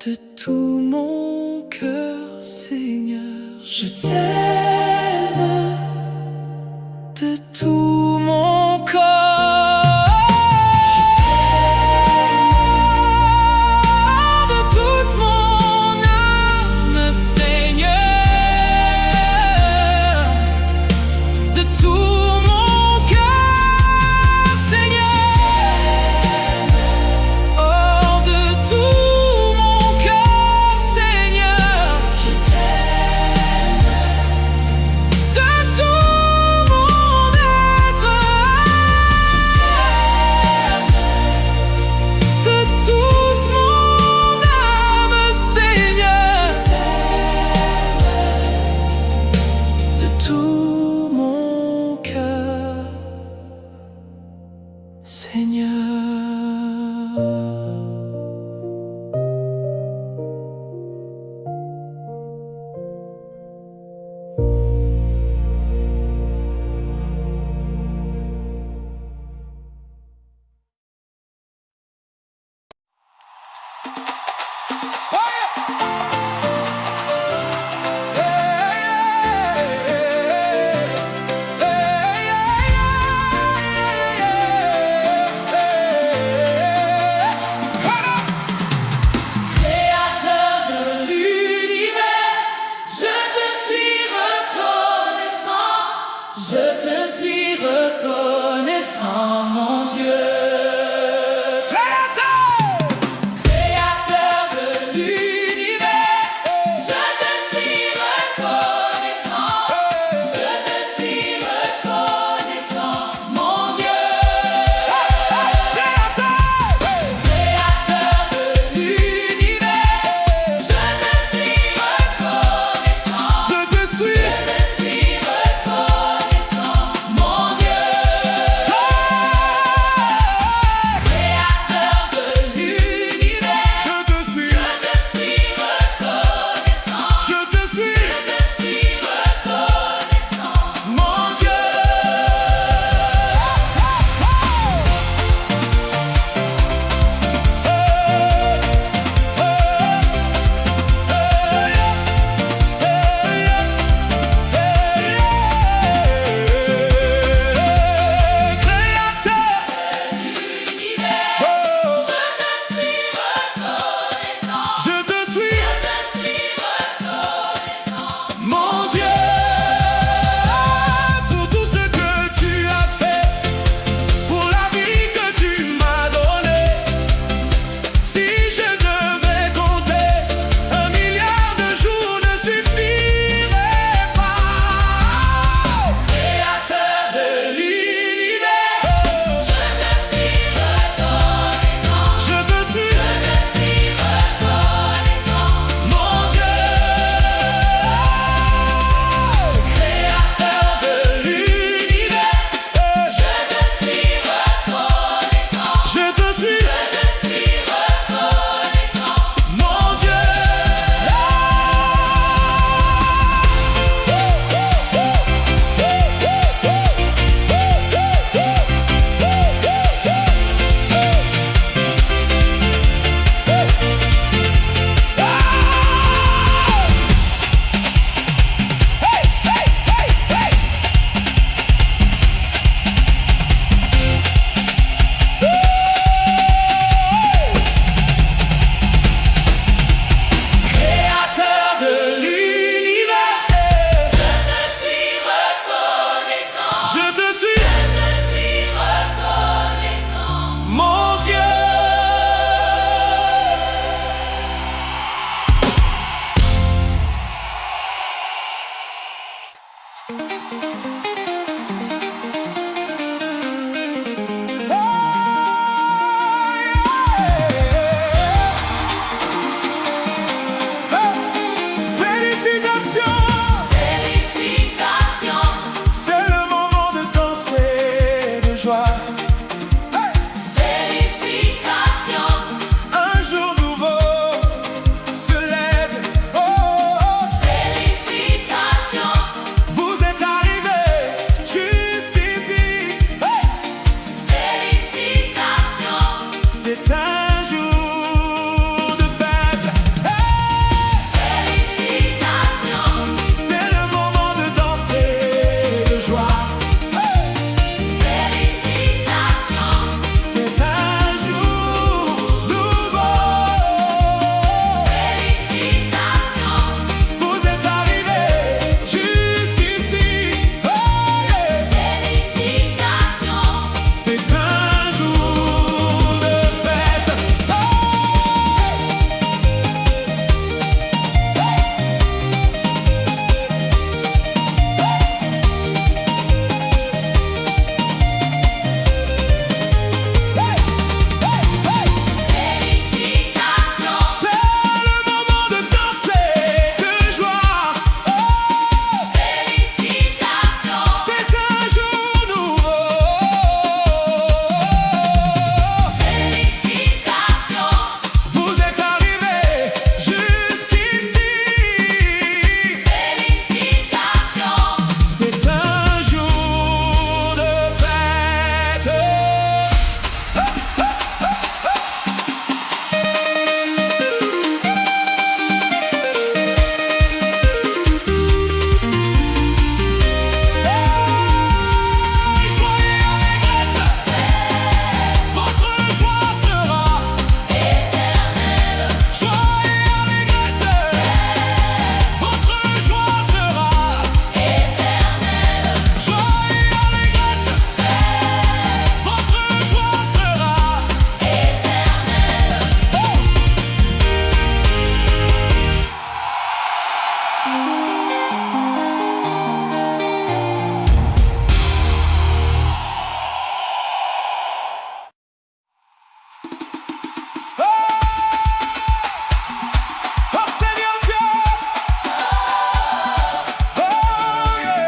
de tout mon cœur, Seigneur. Je t'aime de tout mon corps. De toute mon âme, Seigneur. De tout mon cœur, Seigneur. De Oh Seigneur Dieu, oh yeah,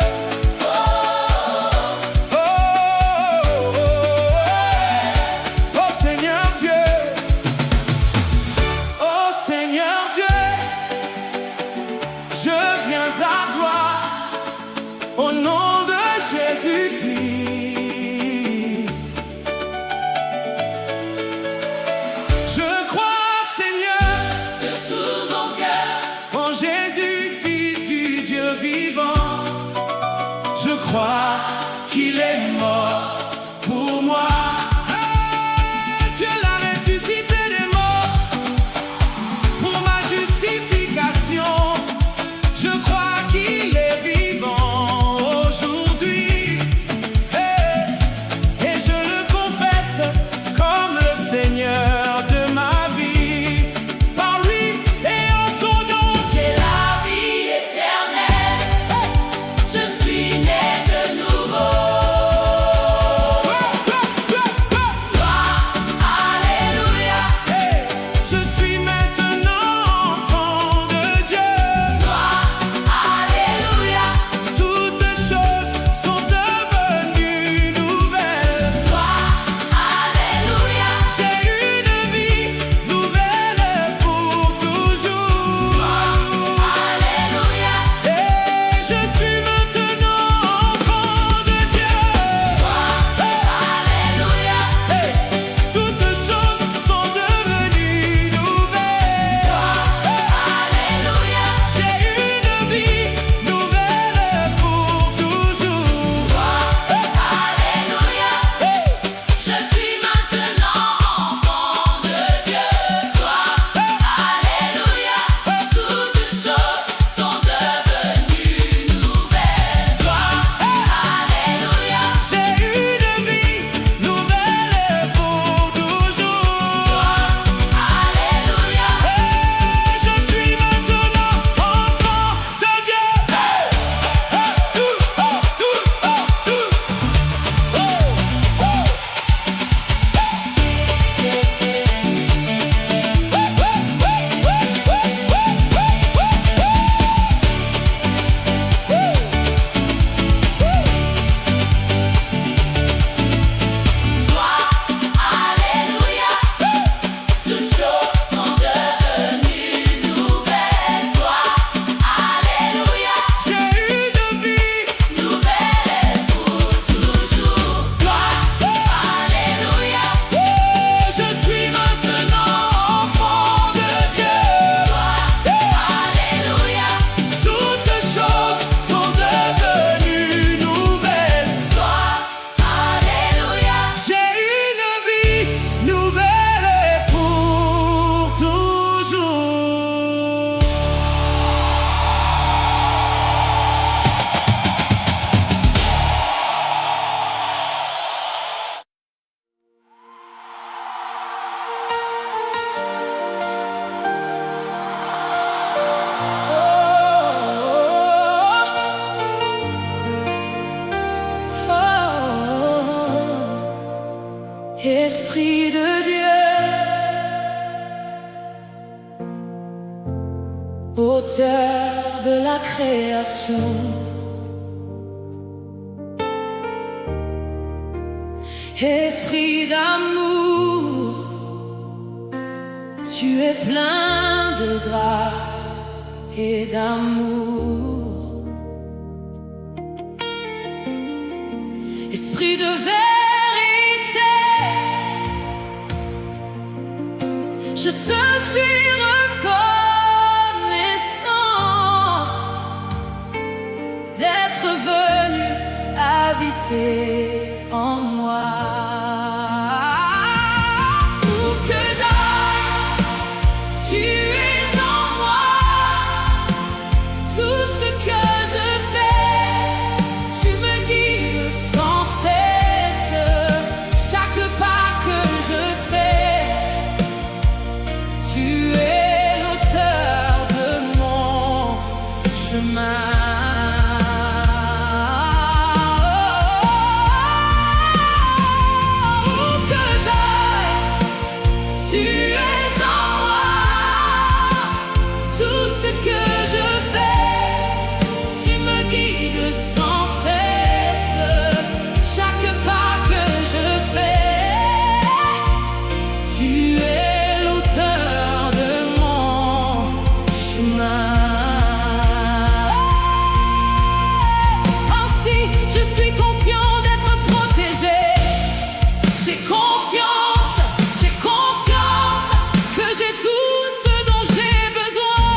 oh Seigneur Dieu, oh Seigneur Dieu, je viens à toi au nom de Jésus-Christ. Je crois, Seigneur, De tout mon cœur, en Jésus, Fils du Dieu vivant. Je crois qu'il est mort pour moi. Dieu l'a ressuscité des morts pour ma justification. Je crois qu'il est vivant aujourd'hui. Et je le confesse comme le Seigneur de ma vie. Par lui et en son nom, j'ai la vie éternelle. Je suis né de nouveau. Alléluia, je suis maintenant enfant de Dieu. Alléluia, Toutes choses sont devenues nouvelles. Alléluia, J'ai une vie nouvelle pour toujours. Alléluia, Et je suis maintenant enfant de Dieu. Alléluia, Toutes choses sont devenues nouvelles. Alléluia, J'ai une vie nouvelle pour toujours. Alléluia. Je suis maintenant enfant de Dieu. Alléluia. Toutes choses sont devenues nouvelles. Alléluia. J'ai une vie nouvelle pour toujours. Alléluia. Je suis maintenant enfant de Dieu. Alléluia. Toutes choses sont devenues nouvelles. Alléluia. J'ai une vie Nouvelle pour toujours. Alléluia. Je suis maintenant enfant de Dieu. Alléluia. Toutes choses sont devenues nouvelles. Alléluia. J'ai une vie nouvelle pour toujours. Esprit de Dieu, auteur de la création, Esprit d'amour, tu es plein de grâce et d'amour. Esprit de vérité, je te suis reconnaissant d'être venu habiter en moi. Où que j'aille, tu es en moi. Tout ce que je fais, tu me guides sans cesse. Chaque pas que je fais, tu es l'auteur de mon Où que j'aille, tu es en moi. Tout ce que je fais, tu me guides sans cesse. Chaque pas que je fais, tu es l'auteur de mon chemin. Ainsi, je suis confiant d'être protégé. J'ai confiance que j'ai tout ce dont j'ai besoin.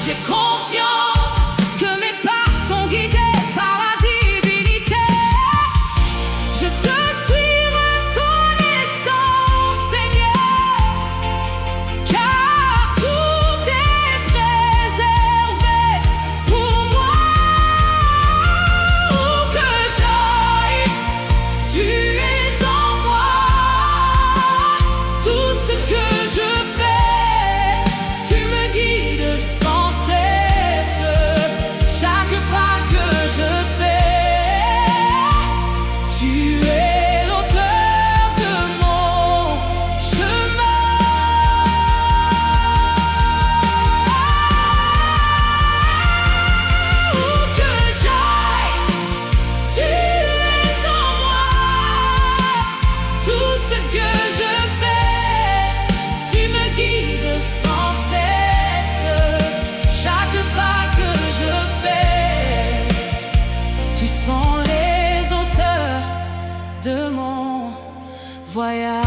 J'ai confiance que mes pas sont guidés par la divinité. Je te suis reconnaissant, Seigneur, car tout est préservé pour moi. Où que j'aille, tu es en moi. Tout ce que je fais, tu me guides sans cesse. Chaque pas que je fais, tu es l'auteur de mon chemin. Où que j'aille, tu es en moi. Tout ce que je fais, tu me guides sans cesse. Chaque pas que je fais, tu sens les auteurs de mon voyage.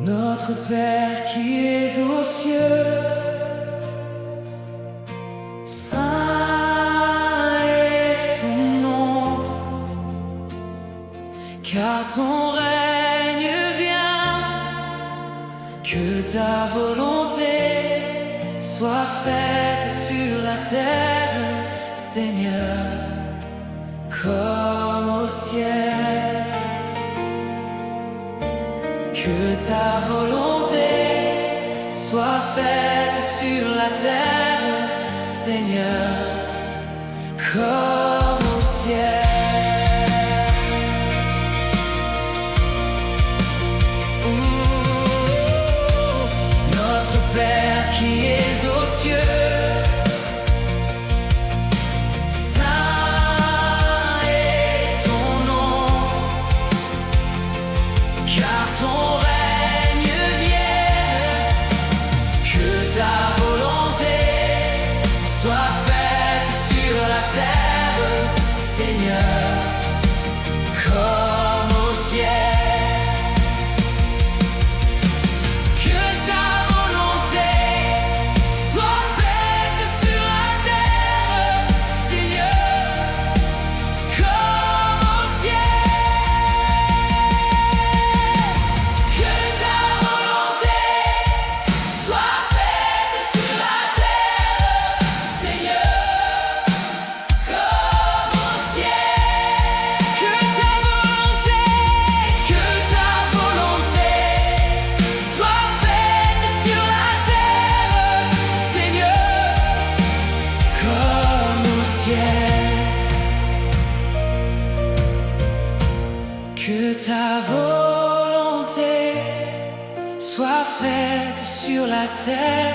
Notre Père qui es aux cieux, saint est ton nom, car ton règne vient, que ta volonté soit faite sur la terre, Seigneur, comme au ciel. Que ta volonté soit faite sur la terre, Seigneur, comme au ciel. Notre Père qui es aux cieux, saint est ton nom, car ton règne vienne, que ta volonté soit faite sur la terre, Seigneur, comme au ciel. Que ta volonté soit faite sur la terre, Seigneur, comme au ciel. Que ta volonté soit faite sur la terre, Seigneur, comme au ciel. Que ta volonté soit faite sur la terre, Seigneur, comme au ciel. Que ta volonté soit faite sur la terre,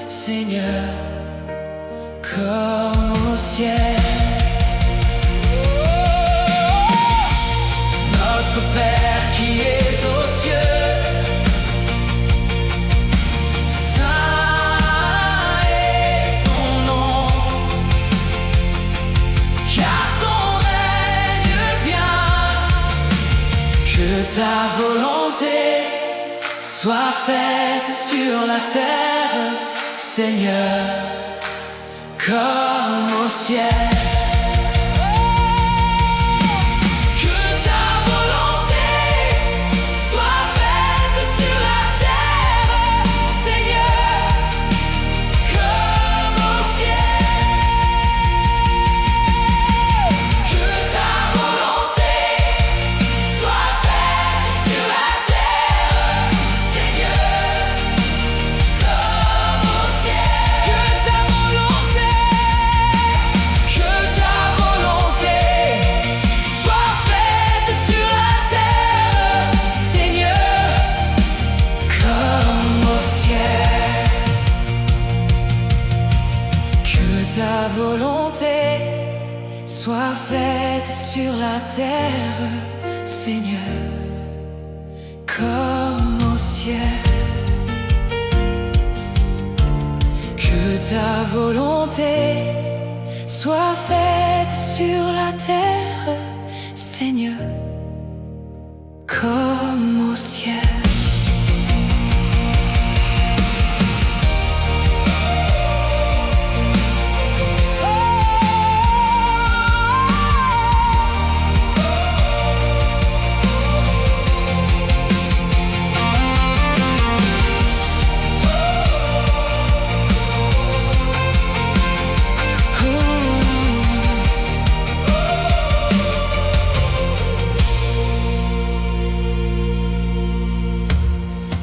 Seigneur, comme au ciel. Notre Père qui es aux cieux, saint est ton nom, ta volonté soit faite sur la terre, Seigneur, comme au ciel. Ta volonté soit faite sur la terre, Seigneur, comme au ciel. Que ta volonté soit faite sur la terre, Seigneur, comme au ciel.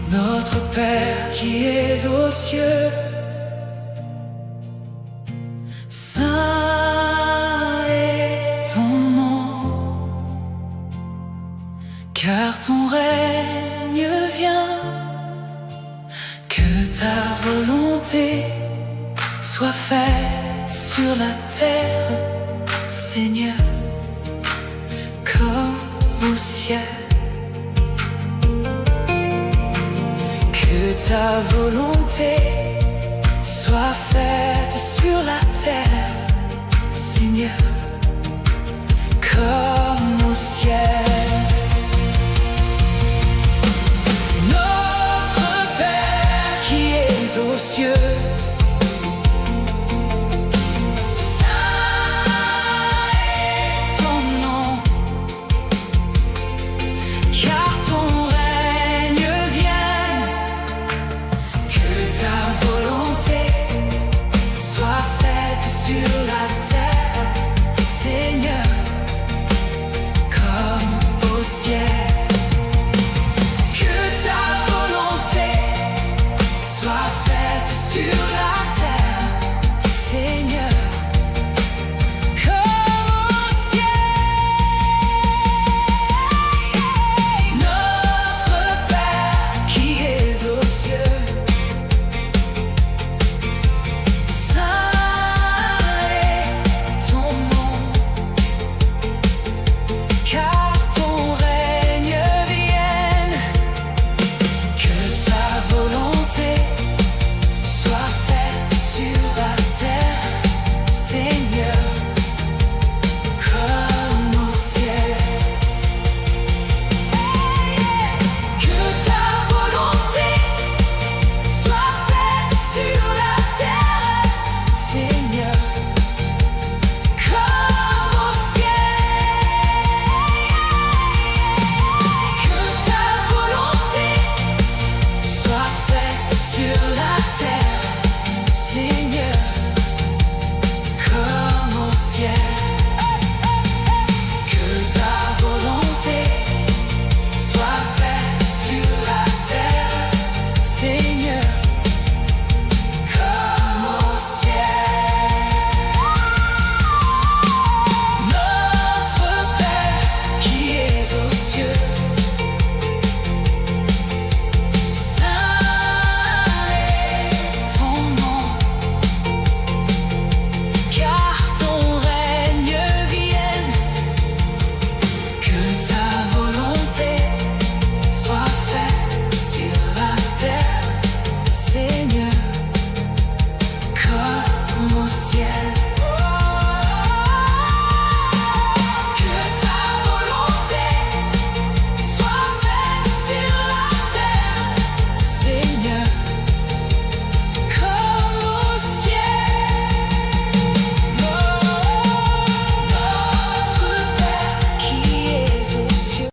Notre Père qui es aux cieux, saint est ton nom, car ton règne vient, que ta volonté soit faite sur la terre, Seigneur, comme au ciel. Que ta volonté soit faite sur la terre, Seigneur, comme au ciel. Notre Père qui es aux cieux,